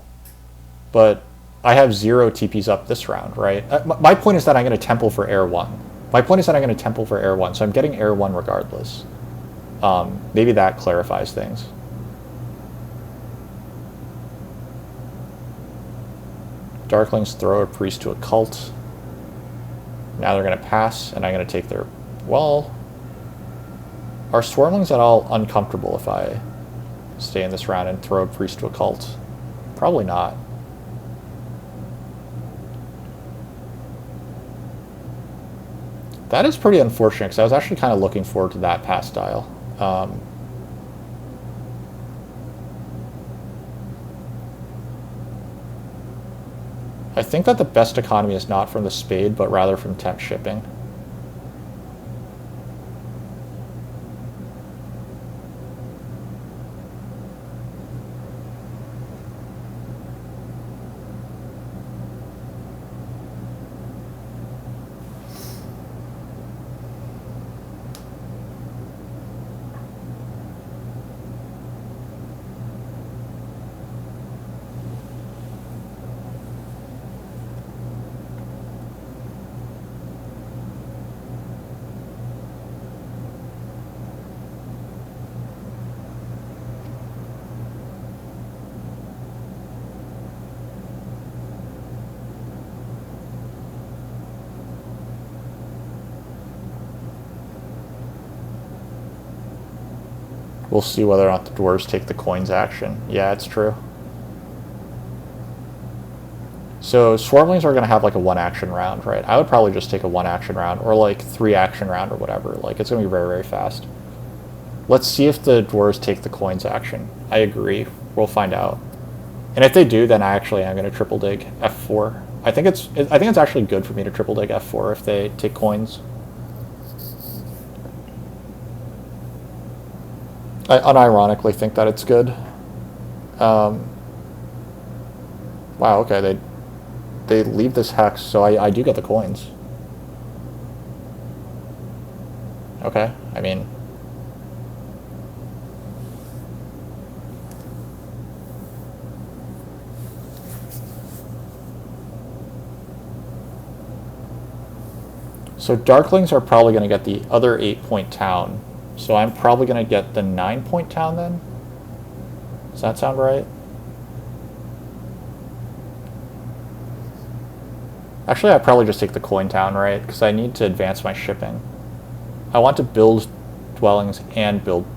but I have 0 TPs up this round, right? My point is that I'm going to temple for air 1. My point is that I'm going to temple for air 1, so I'm getting air 1 regardless. Maybe that clarifies things. Darklings throw a priest to a cult. Now they're going to pass, and I'm going to take their... Well, are swarmlings at all uncomfortable if I stay in this round and throw a priest to a cult? Probably not. That is pretty unfortunate, because I was actually kind of looking forward to that pass style. I think that the best economy is not from the spade, but rather from temp shipping. We'll see whether or not the dwarves take the coins action. Yeah, it's true. So swarmlings are going to have like a 1 action round, right? I would probably just take a 1 action round, or like 3 action round or whatever. Like, it's going to be very, very fast. Let's see if the dwarves take the coins action. I agree. We'll find out. And if they do, then I actually am going to triple dig F4. I think it's actually good for me to triple dig F4 if they take coins. I unironically think that it's good. Wow, okay, they leave this hex, so I do get the coins. Okay, I mean... So darklings are probably going to get the other 8-point town. So I'm probably going to get the 9-point town then? Does that sound right? Actually, I'd probably just take the coin town, right? Because I need to advance my shipping. I want to build dwellings and build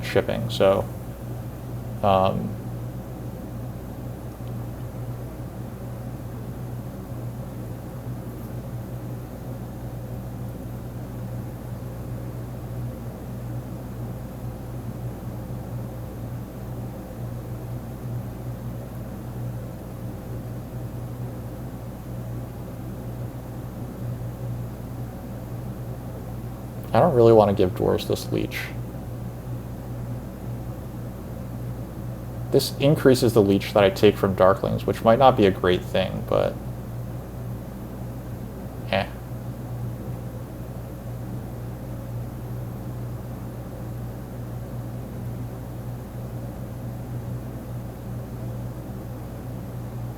shipping, so... I don't really want to give dwarves this leech. This increases the leech that I take from darklings, which might not be a great thing, but... eh.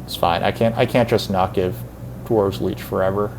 It's fine. I can't just not give dwarves leech forever.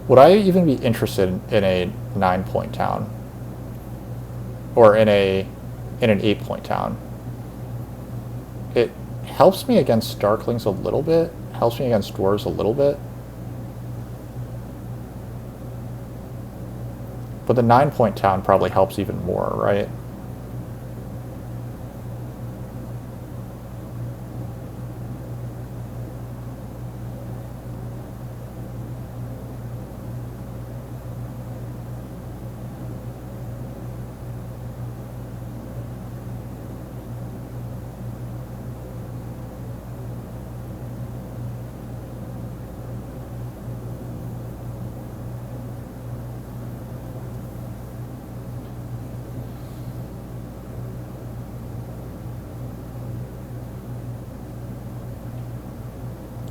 Would I even be interested in a 9-point town? Or in an 8-point town? It helps me against darklings a little bit, helps me against dwarves a little bit. But the 9-point town probably helps even more, right?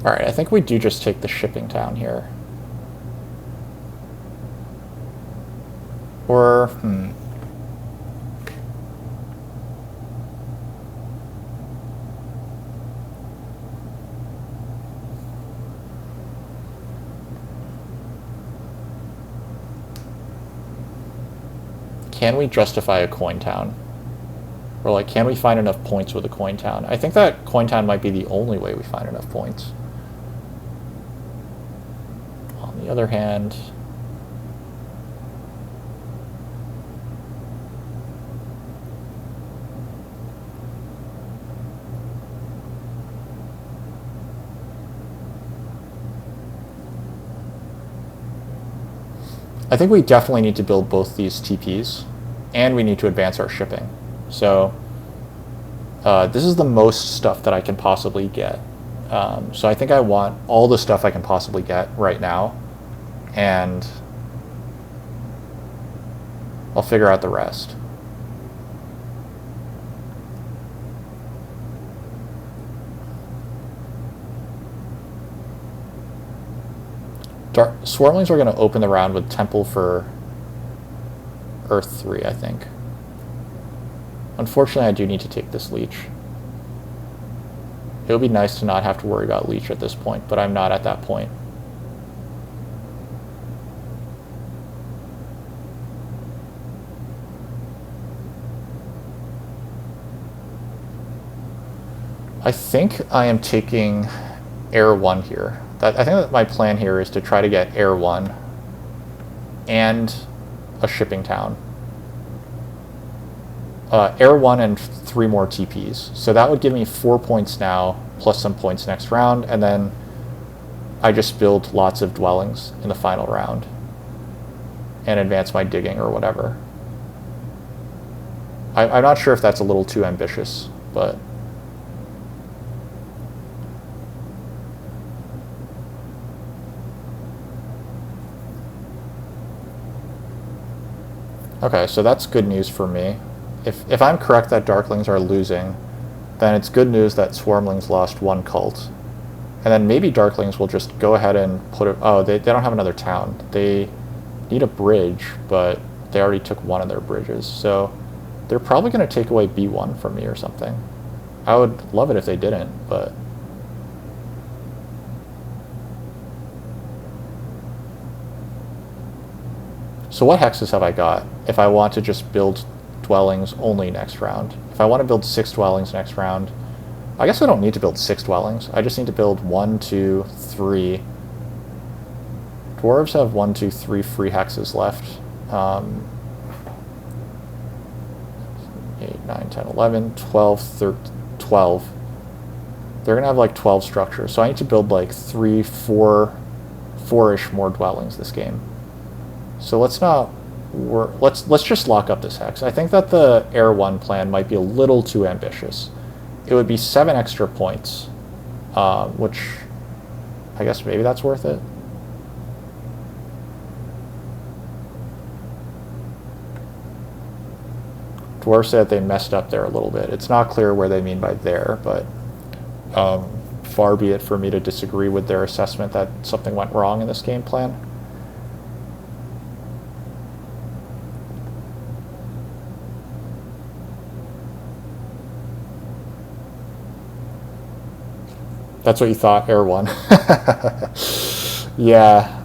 Alright, I think we do just take the shipping town here. Or, Can we justify a coin town? Or, like, can we find enough points with a coin town? I think that coin town might be the only way we find enough points. On the other hand, I think we definitely need to build both these TPs, and we need to advance our shipping. So this is the most stuff that I can possibly get. So I think I want all the stuff I can possibly get right now, and I'll figure out the rest. Swarmlings are going to open the round with Temple for Earth 3, I think. Unfortunately, I do need to take this leech. It would be nice to not have to worry about leech at this point, but I'm not at that point. I think I am taking Air 1 here. I think that my plan here is to try to get Air 1 and a shipping town. Air 1 and 3 more TPs. So that would give me 4 points now, plus some points next round, and then I just build lots of dwellings in the final round and advance my digging or whatever. I'm not sure if that's a little too ambitious, but... Okay, so that's good news for me. If I'm correct that darklings are losing, then it's good news that swarmlings lost 1 cult. And then maybe darklings will just go ahead and put it... Oh, they don't have another town. They need a bridge, but they already took 1 of their bridges. So they're probably going to take away B1 from me or something. I would love it if they didn't, but... So what hexes have I got if I want to just build dwellings only next round? If I want to build 6 dwellings next round, I guess I don't need to build 6 dwellings. I just need to build 1, 2, 3. Dwarves have 1, 2, 3 free hexes left. 8, 9, 10, 11, 12, 13, 12. They're going to have like 12 structures. So I need to build like 3, 4, 4-ish more dwellings this game. So let's not let's just lock up this hex. I think that the Air 1 plan might be a little too ambitious. It would be 7 extra points, which I guess maybe that's worth it. Dwarves said they messed up there a little bit. It's not clear where they mean by there, but far be it for me to disagree with their assessment that something went wrong in this game plan. That's what you thought, Air 1. Yeah.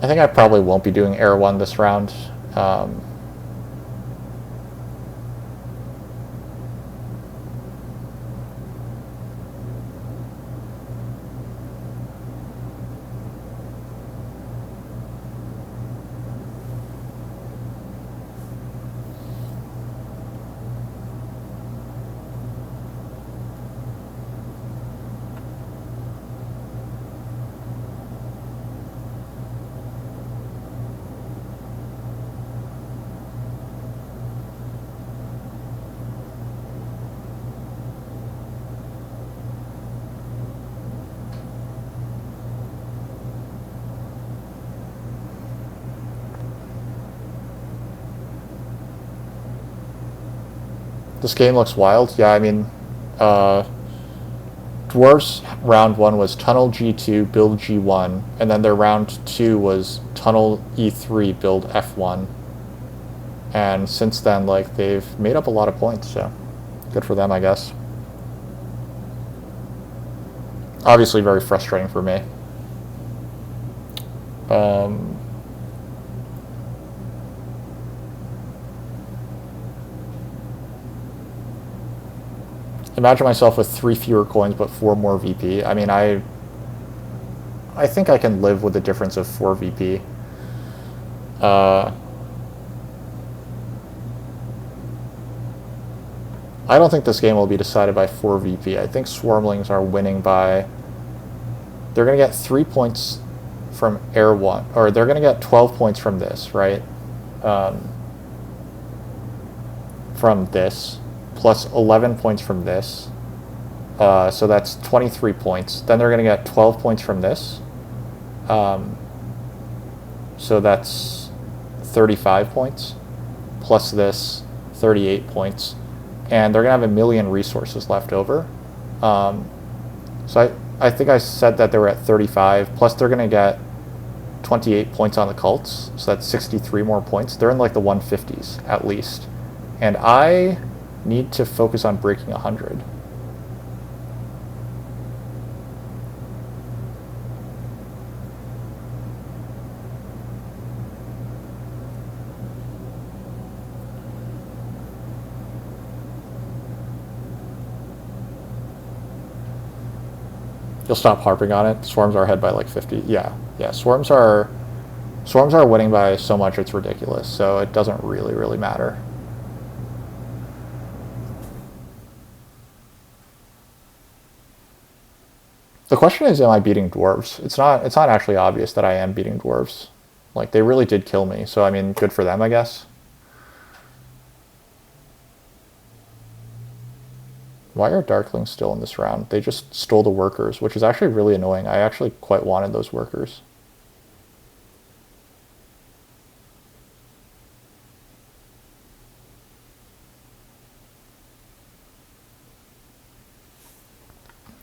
I think I probably won't be doing Air 1 this round. This game looks wild. Yeah, I mean, Dwarves round 1 was Tunnel G2, build G1, and then their round 2 was Tunnel E3, build F1. And since then, like, they've made up a lot of points, so good for them, I guess. Obviously very frustrating for me. Imagine myself with 3 fewer coins but 4 more VP. I mean, I think I can live with the difference of 4 VP. I don't think this game will be decided by 4 VP. I think Swarmlings are winning by... They're going to get 3 points from Air 1. Or they're going to get 12 points from this, right? From this. Plus 11 points from this. So that's 23 points. Then they're going to get 12 points from this. So that's 35 points. Plus this, 38 points. And they're going to have 1 million resources left over. So I think I said that they were at 35. Plus they're going to get 28 points on the cults. So that's 63 more points. They're in like the 150s at least. And I need to focus on breaking 100. You'll stop harping on it. Swarms are ahead by like 50. Yeah. Swarms are winning by so much it's ridiculous. So it doesn't really matter. The question is, am I beating dwarves? It's not actually obvious that I am beating dwarves. Like, they really did kill me, so I mean, good for them, I guess. Why are darklings still in this round? They just stole the workers, which is actually really annoying. I actually quite wanted those workers.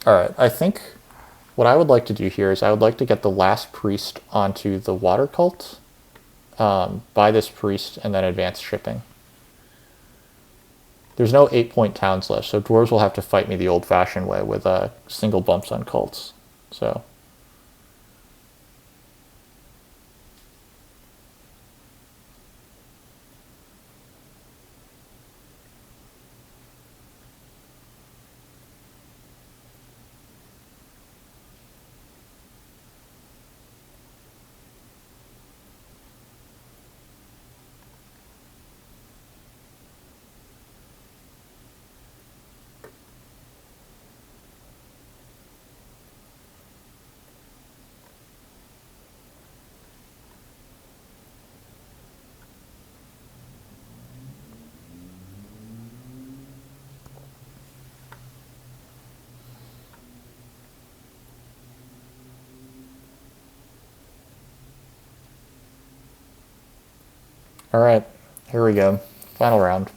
Alright, I think what I would like to do here is I would like to get the last priest onto the water cult, buy this priest, and then advance shipping. There's no 8-point towns left, so dwarves will have to fight me the old-fashioned way with single bumps on cults. So alright, here we go. Final round.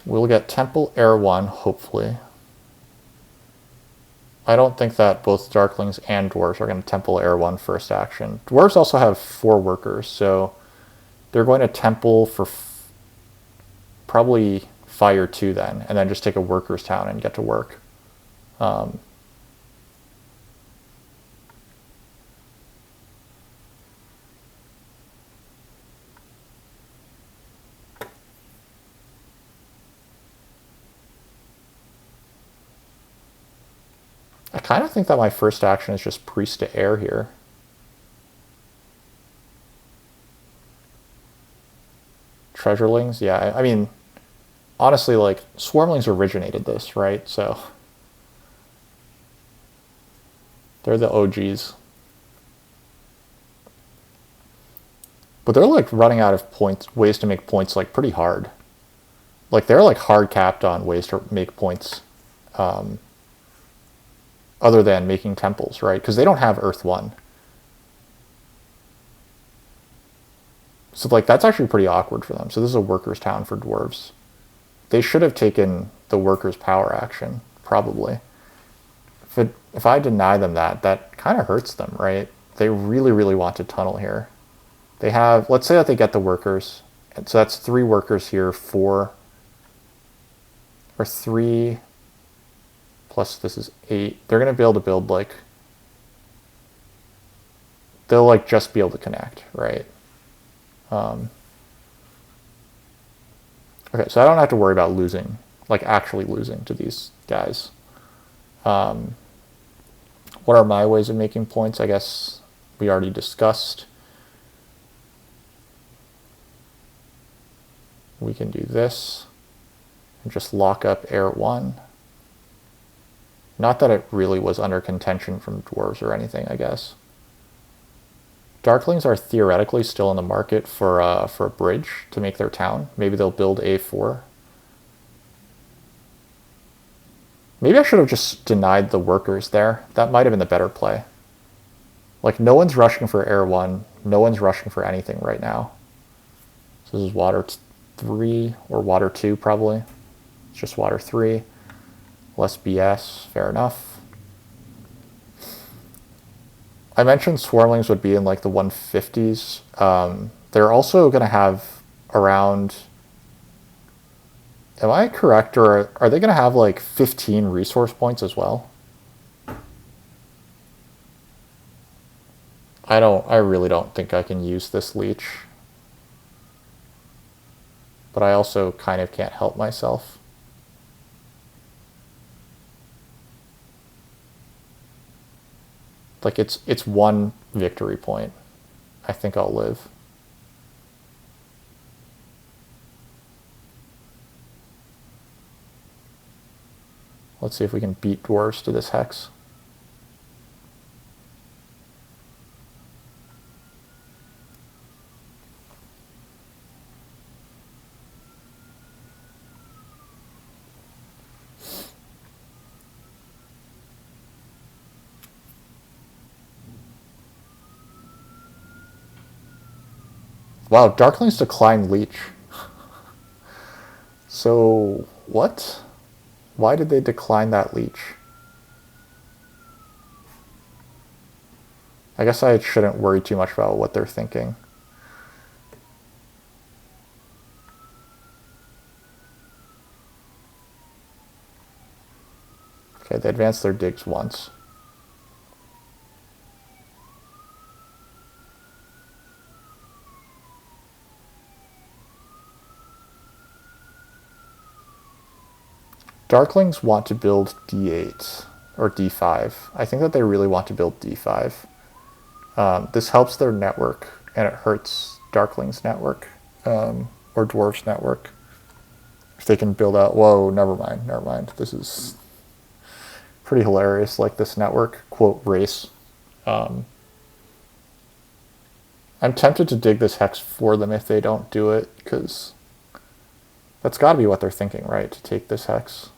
We'll get Temple Air 1, hopefully. I don't think that both Darklings and Dwarves are going to Temple Air 1 first action. Dwarves also have 4 workers, so they're going to Temple for probably Fire 2 then, and then just take a workers town and get to work. I kind of think that my first action is just priest to air here. Treasurelings, yeah. I mean, honestly, like, swarmlings originated this, right? So they're the OGs. But they're like running out of ways to make points like pretty hard. Like they're like hard capped on ways to make points. Other than making temples, right? Because they don't have Earth 1. So like that's actually pretty awkward for them. So this is a workers' town for dwarves. They should have taken the workers' power action, probably. If I deny them that, that kind of hurts them, right? They really, really want to tunnel here. They have, let's say that they get the workers. And so that's 3 workers here, 4, or 3, plus this is 8. They're going to be able to build like, they'll like just be able to connect, right? Okay, so I don't have to worry about losing, like actually losing to these guys. What are my ways of making points? I guess we already discussed. We can do this and just lock up Air 1. Not that it really was under contention from dwarves or anything, I guess. Darklings are theoretically still in the market for a bridge to make their town. Maybe they'll build A4. Maybe I should have just denied the workers there. That might have been the better play. Like, no one's rushing for Air 1. No one's rushing for anything right now. So this is water 3, or water 2 probably. It's just water 3. Less BS, fair enough. I mentioned swarmlings would be in like the 150s. They're also going to have around... Am I correct, or are they going to have like 15 resource points as well? I really don't think I can use this leech. But I also kind of can't help myself. Like it's 1 victory point. I think I'll live. Let's see if we can beat dwarves to this hex. Wow, darklings decline leech. So, what? Why did they decline that leech? I guess I shouldn't worry too much about what they're thinking. Okay, they advanced their digs once. Darklings want to build D8 or D5. I think that they really want to build D5. This helps their network, and it hurts Darkling's network, or Dwarf's network. If they can build out... Whoa, never mind, never mind. This is pretty hilarious, like this network, quote, race. I'm tempted to dig this hex for them if they don't do it, because that's got to be what they're thinking, right? To take this hex.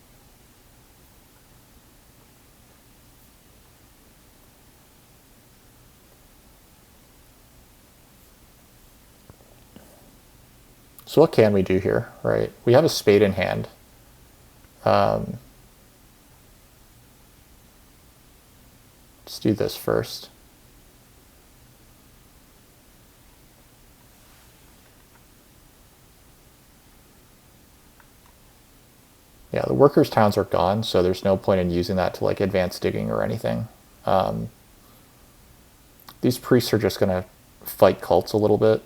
So what can we do here, right? We have a spade in hand. Let's do this first. Yeah, the workers' towns are gone, so there's no point in using that to like advance digging or anything. These priests are just going to fight cults a little bit.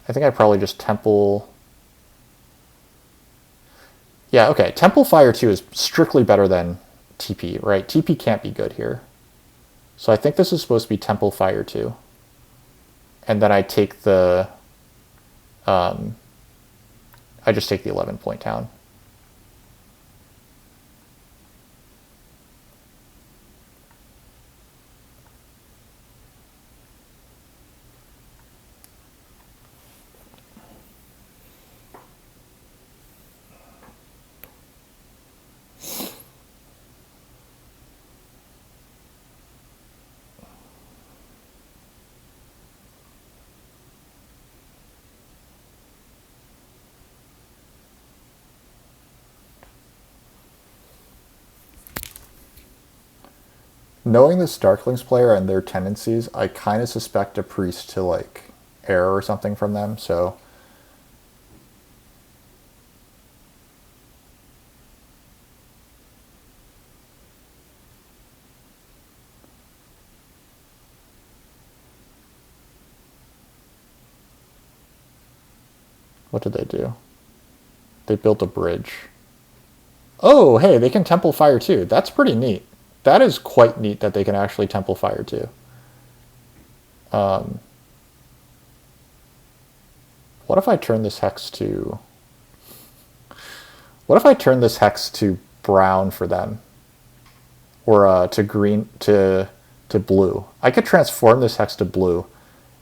I think I probably just temple... Yeah, okay. Temple Fire 2 is strictly better than TP, right? TP can't be good here. So I think this is supposed to be Temple Fire 2. And then I take the... I just take the 11-point town. Knowing this Darklings player and their tendencies, I kind of suspect a priest to like error or something from them. So what did they do? They built a bridge. Oh, hey, they can temple fire too. That's pretty neat. That is quite neat that they can actually temple fire too. What if I turn this hex to... What if I turn this hex to brown for them? Or to green, to blue. I could transform this hex to blue,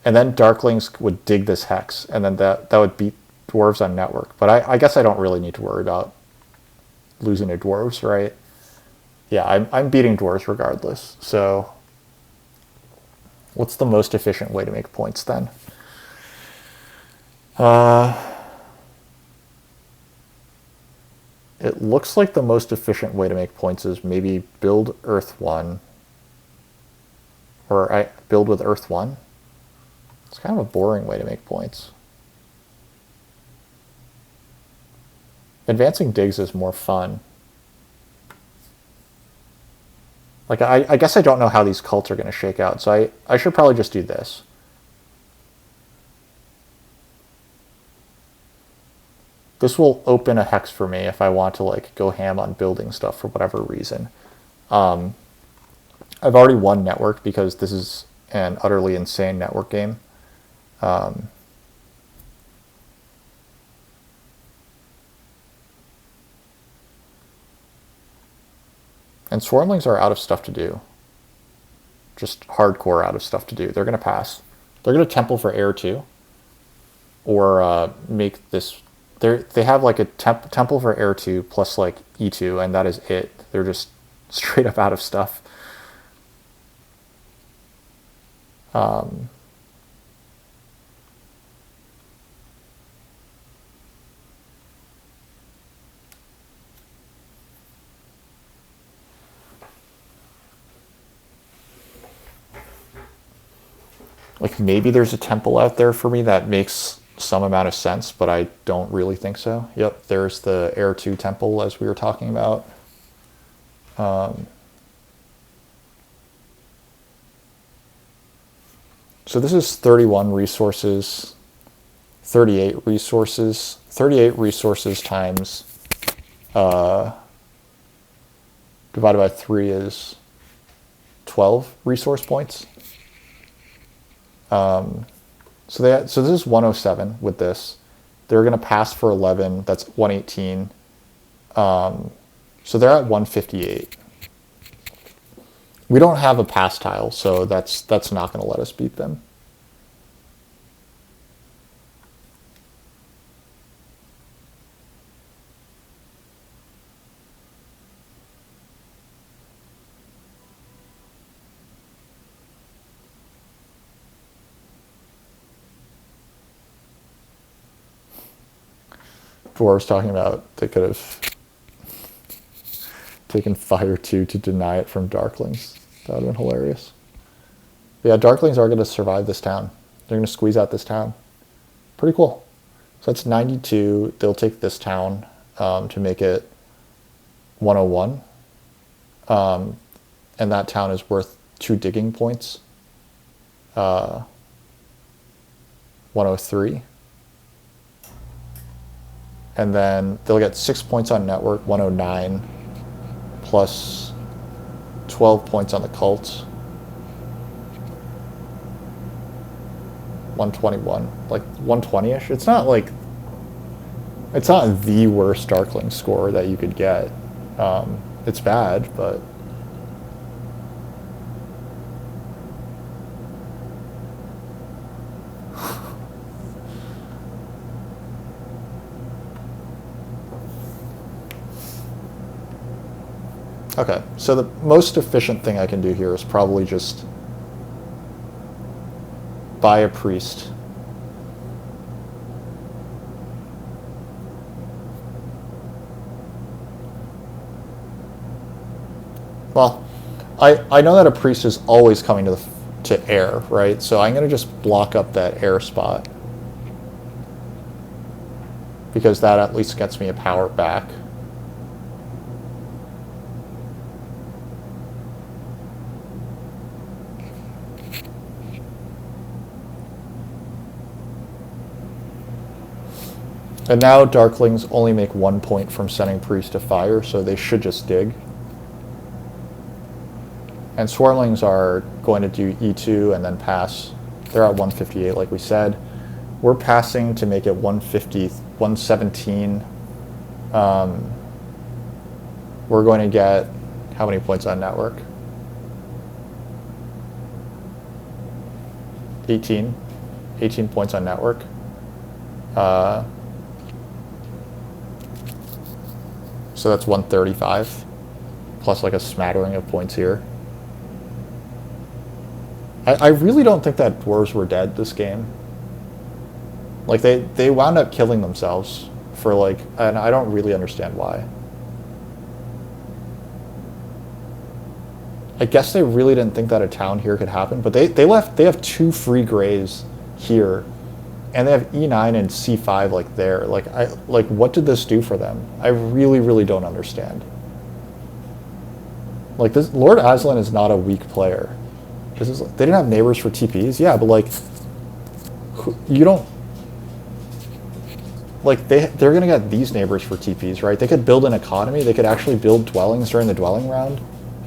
and then Darklings would dig this hex, and then that would beat dwarves on network. But I guess I don't really need to worry about losing to dwarves, right? Yeah, I'm beating dwarves regardless. So what's the most efficient way to make points then? It looks like the most efficient way to make points is maybe build Earth 1. Or I build with Earth 1. It's kind of a boring way to make points. Advancing digs is more fun. Like, I guess I don't know how these cults are going to shake out, so I should probably just do this. This will open a hex for me if I want to like go ham on building stuff for whatever reason. I've already won network because this is an utterly insane network game. And swarmlings are out of stuff to do. Just hardcore out of stuff to do. They're going to pass. They're going to temple for air too. Or make this... They have like a temple for air 2 plus like E2, and that is it. They're just straight up out of stuff. Like maybe there's a temple out there for me that makes some amount of sense, but I don't really think so. Yep, there's the Air 2 temple as we were talking about. So this is 31 resources, 38 resources. 38 resources times divided by 3 is 12 resource points. So this is 107 with this. They're going to pass for 11. That's 118. So they're at 158. We don't have a pass tile, so that's not going to let us beat them. Dwarves talking about they could have taken fire 2 to deny it from darklings. That would have been hilarious. But yeah, darklings are going to survive this town. They're going to squeeze out this town. Pretty cool. So that's 92. They'll take this town to make it 101. And that town is worth 2 digging points. 103. And then they'll get 6 points on network, 109, plus 12 points on the cult. 121, like 120-ish. It's not the worst Darkling score that you could get. It's bad, but okay, so the most efficient thing I can do here is probably just buy a priest. Well, I know that a priest is always coming to air, right? So I'm going to just block up that air spot. Because that at least gets me a power back. And now darklings only make 1 point from sending priest to fire, so they should just dig. And swarmlings are going to do E2 and then pass. They're at 158 like we said. We're passing to make it 150, 117. We're going to get how many points on network? 18. 18 points on network. So that's 135, plus like a smattering of points here. I really don't think that dwarves were dead this game. Like they wound up killing themselves for like, and I don't really understand why. I guess they really didn't think that a town here could happen, but they have 2 free grays here. And they have E9 and C5 like there. Like what did this do for them? I really, really don't understand. Like this, Lord Aslan is not a weak player. This is, they didn't have neighbors for TPs, yeah, but like, you don't, like they're gonna get these neighbors for TPs, right? They could build an economy. They could actually build dwellings during the dwelling round.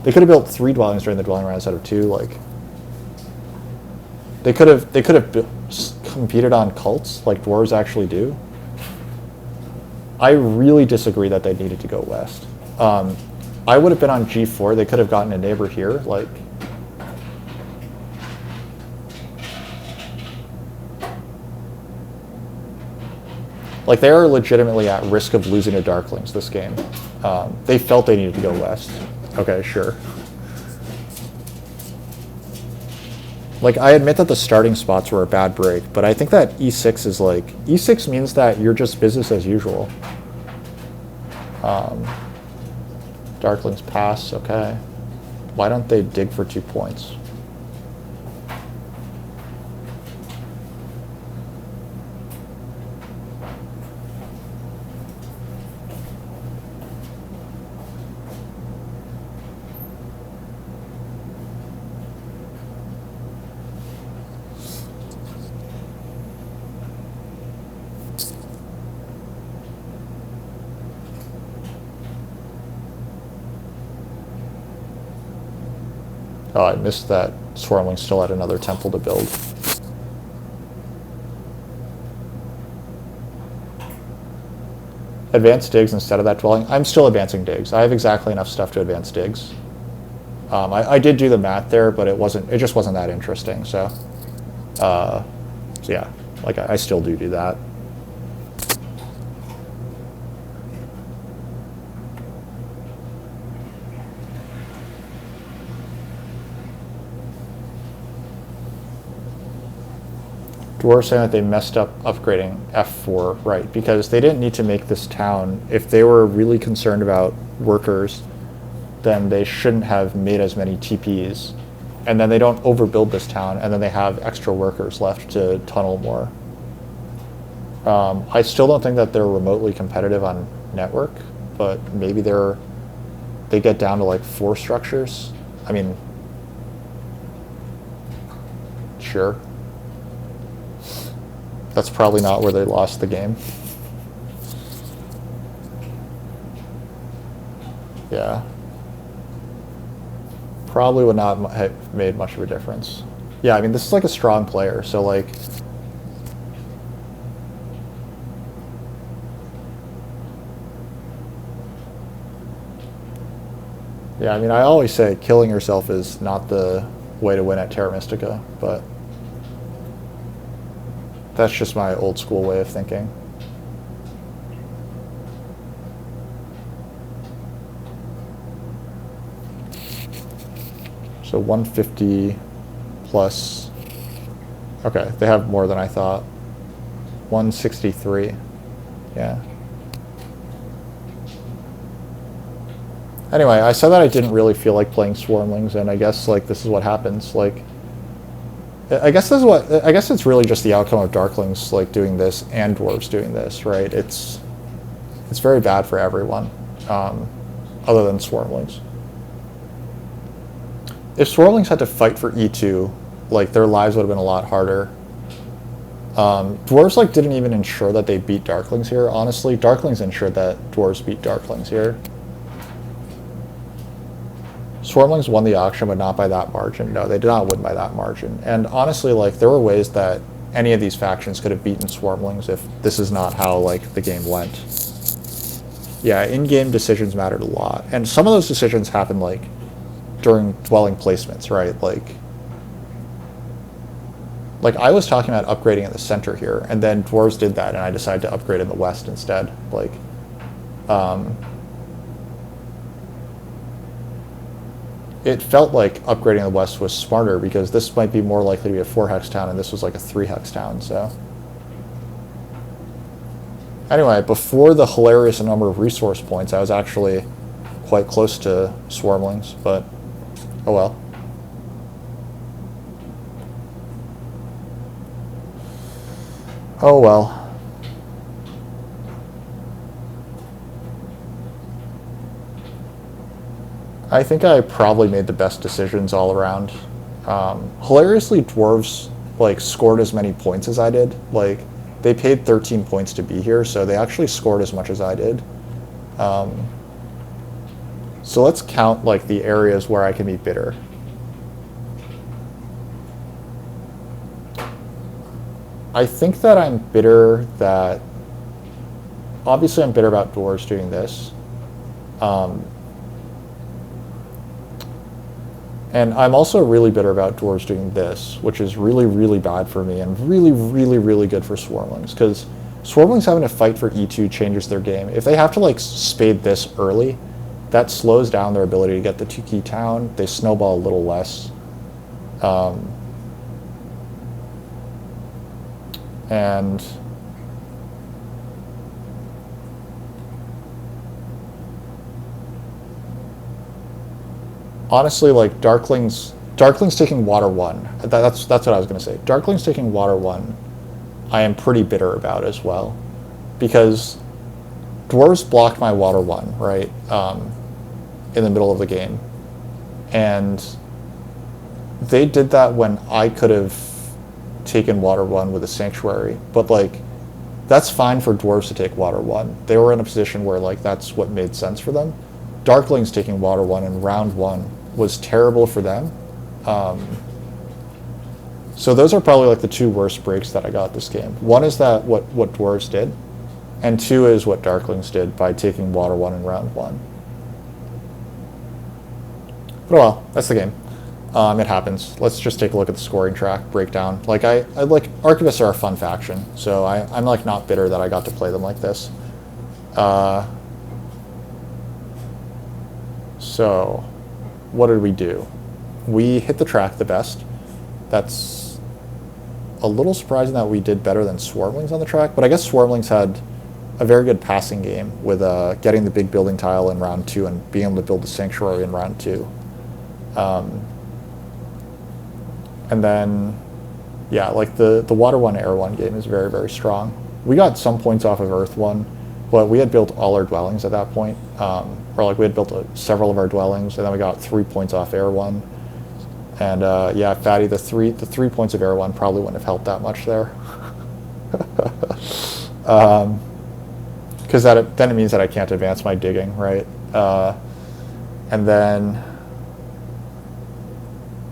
They could have built 3 dwellings during the dwelling round instead of 2. Like, they could have competed on cults like dwarves actually do. I really disagree that they needed to go west. I would have been on G4. They could have gotten a neighbor here. Like they are legitimately at risk of losing to darklings this game. They felt they needed to go west. Okay, sure. Like, I admit that the starting spots were a bad break, but I think that E6 is like... E6 means that you're just business as usual. Darklings pass, okay. Why don't they dig for 2 points? Oh, I missed that Swarmling still had another temple to build. Advance digs instead of that dwelling. I'm still advancing digs. I have exactly enough stuff to advance digs. I did do the math there, but it just wasn't that interesting. So yeah, like I still do that. Dwarves saying that they messed up upgrading F4, right, because they didn't need to make this town. If they were really concerned about workers, then they shouldn't have made as many TPs. And then they don't overbuild this town, and then they have extra workers left to tunnel more. I still don't think that they're remotely competitive on network, but maybe they get down to like 4 structures. I mean, sure. That's probably not where they lost the game. Yeah. Probably would not have made much of a difference. Yeah, I mean, this is like a strong player, so like... Yeah, I mean, I always say killing yourself is not the way to win at Terra Mystica, but... That's just my old school way of thinking. So 150 plus... Okay, they have more than I thought. 163. Yeah. Anyway, I said that I didn't really feel like playing swarmlings, and I guess like this is what happens. Like, I guess it's really just the outcome of darklings like doing this and dwarves doing this, right? It's very bad for everyone, other than swarmlings. If swarmlings had to fight for E2, like their lives would have been a lot harder. Dwarves like didn't even ensure that they beat darklings here. Honestly, darklings ensured that dwarves beat darklings here. Swarmlings won the auction, but not by that margin. No, they did not win by that margin. And honestly, like there were ways that any of these factions could have beaten swarmlings if this is not how like the game went. Yeah, in-game decisions mattered a lot, and some of those decisions happened like during dwelling placements, right? Like I was talking about upgrading in the center here, and then dwarves did that, and I decided to upgrade in the west instead. Like, it felt like upgrading in the west was smarter because this might be more likely to be a 4-hex town, and this was like a 3-hex town. So, anyway, before the hilarious number of resource points, I was actually quite close to swarmlings, but oh well. Oh well. I think I probably made the best decisions all around. Hilariously, dwarves like scored as many points as I did. Like they paid 13 points to be here, so they actually scored as much as I did. So let's count like the areas where I can be bitter. I think that I'm bitter that, obviously I'm bitter about dwarves doing this. And I'm also really bitter about dwarves doing this, which is really, really bad for me and really, really, really good for swarmlings. Because swarmlings having to fight for E2 changes their game. If they have to like spade this early, that slows down their ability to get the 2-key town. They snowball a little less. And honestly, like darklings taking water 1. That's what I was going to say. Darklings taking water 1, I am pretty bitter about as well, because dwarves blocked my water 1 right in the middle of the game, and they did that when I could have taken water 1 with a sanctuary, but like that's fine for dwarves to take water 1. They were in a position where like that's what made sense for them. Darklings taking water 1 in round 1 was terrible for them. So those are probably like the 2 worst breaks that I got this game. One is that what dwarves did, and 2 is what darklings did by taking water 1 in round 1. But well, that's the game. It happens. Let's just take a look at the scoring track breakdown. Like I like archivists are a fun faction, so I'm like not bitter that I got to play them like this. So what did we do? We hit the track the best. That's a little surprising that we did better than swarmlings on the track, but I guess swarmlings had a very good passing game with getting the big building tile in round 2 and being able to build the sanctuary in round 2. And then, yeah, like the water 1, air 1 game is very, very strong. We got some points off of earth 1, but we had built all our dwellings at that point. Or like we had built several of our dwellings, and then we got 3 points off air 1. And yeah, Fatty, the three points of air 1 probably wouldn't have helped that much there. Because then it means that I can't advance my digging, right? And then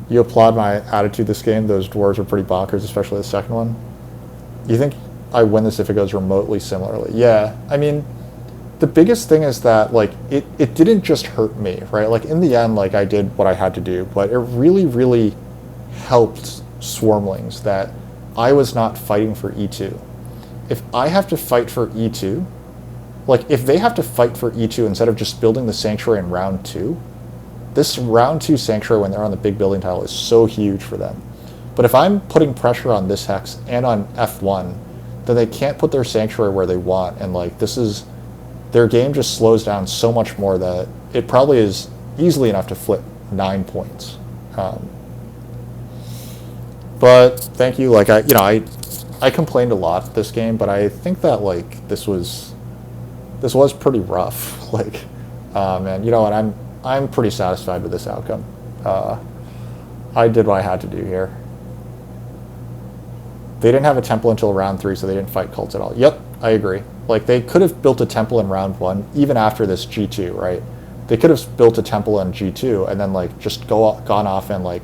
you applaud my attitude this game. Those dwarves are pretty bonkers, especially the second one. You think I win this if it goes remotely similarly? Yeah, I mean, the biggest thing is that like it didn't just hurt me, right? Like in the end, like I did what I had to do, but it really, really helped swarmlings that I was not fighting for E2. If I have to fight for E2, like if they have to fight for E2 instead of just building the sanctuary in round 2, this round 2 sanctuary when they're on the big building tile is so huge for them. But if I'm putting pressure on this hex and on F1, then they can't put their sanctuary where they want, and like this is, their game just slows down so much more that it probably is easily enough to flip 9 points. But thank you. Like I complained a lot this game, but I think that like this was pretty rough. Like, and you know what? I'm pretty satisfied with this outcome. I did what I had to do here. They didn't have a temple until round 3, so they didn't fight cults at all. Yep, I agree. Like, they could have built a temple in round 1, even after this G2, right? They could have built a temple in G2, and then, like, just gone off and, like,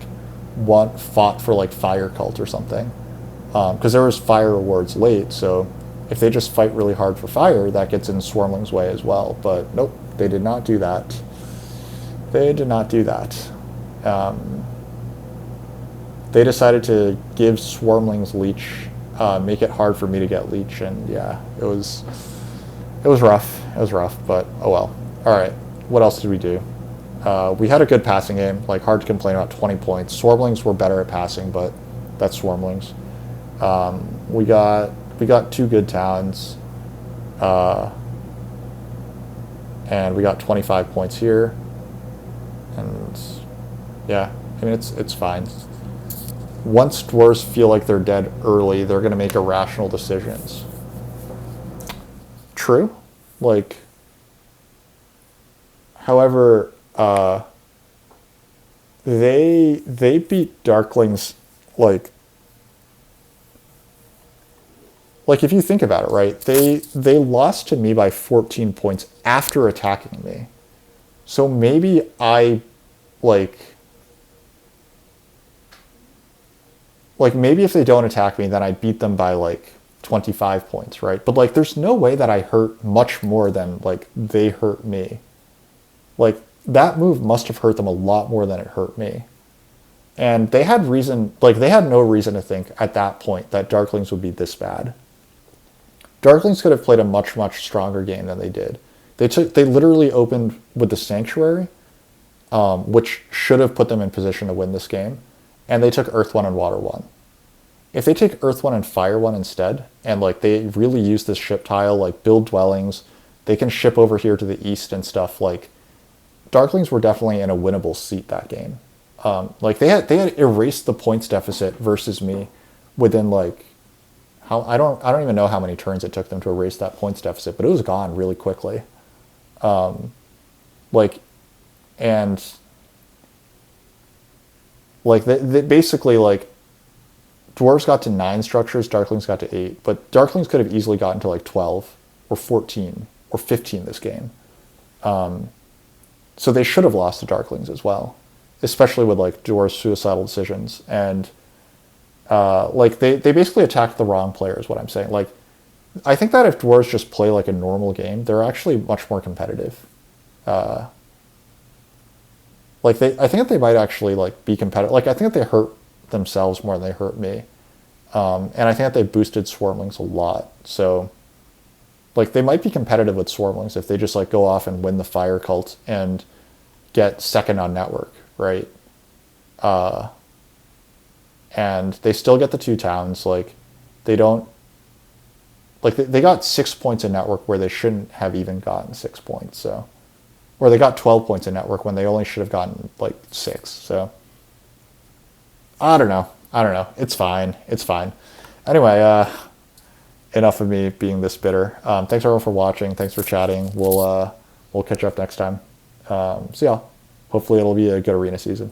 fought for, like, fire cult or something. Because there was fire rewards late, so if they just fight really hard for fire, that gets in Swarmlings' way as well. But, nope, they did not do that. They did not do that. They decided to give Swarmlings Leech, make it hard for me to get Leech, and yeah, it was rough. It was rough, but oh well. All right, what else did we do? We had a good passing game. Like, hard to complain about 20 points. Swarmlings were better at passing, but that's Swarmlings. We got 2 good towns, and we got 25 points here, and yeah, I mean it's fine. Once dwarves feel like they're dead early, they're going to make irrational decisions. True. Like, however, they beat darklings like if you think about it, right? They lost to me by 14 points after attacking me. So maybe I maybe if they don't attack me, then I beat them by, 25 points, right? But, there's no way that I hurt much more than, they hurt me. That move must have hurt them a lot more than it hurt me. And they had they had no reason to think at that point that Darklings would be this bad. Darklings could have played a much, much stronger game than they did. They literally opened with the Sanctuary, which should have put them in position to win this game. And they took Earth 1 and Water 1. If they take Earth 1 and Fire 1 instead, and they really use this ship tile, build dwellings, they can ship over here to the east and stuff, Darklings were definitely in a winnable seat that game. They had erased the points deficit versus me within I don't even know how many turns it took them to erase that points deficit, but it was gone really quickly. They basically, dwarves got to 9 structures, darklings got to 8, but darklings could have easily gotten to 12 or 14 or 15 this game. So they should have lost to darklings as well, especially with dwarves' suicidal decisions. And they basically attacked the wrong player is what I'm saying. I think that if dwarves just play a normal game, they're actually much more competitive. I think that they might actually be competitive. I think that they hurt themselves more than they hurt me, and I think that they boosted Swarmlings a lot. So, they might be competitive with Swarmlings if they just go off and win the Fire Cult and get second on network, right? And they still get the 2 towns. They don't. They got 6 points in network where they shouldn't have even gotten 6 points. So. Or they got 12 points in network when they only should have gotten 6. So I don't know. It's fine. Anyway, enough of me being this bitter. Thanks everyone for watching. Thanks for chatting. We'll catch up next time. See y'all. Hopefully it'll be a good arena season.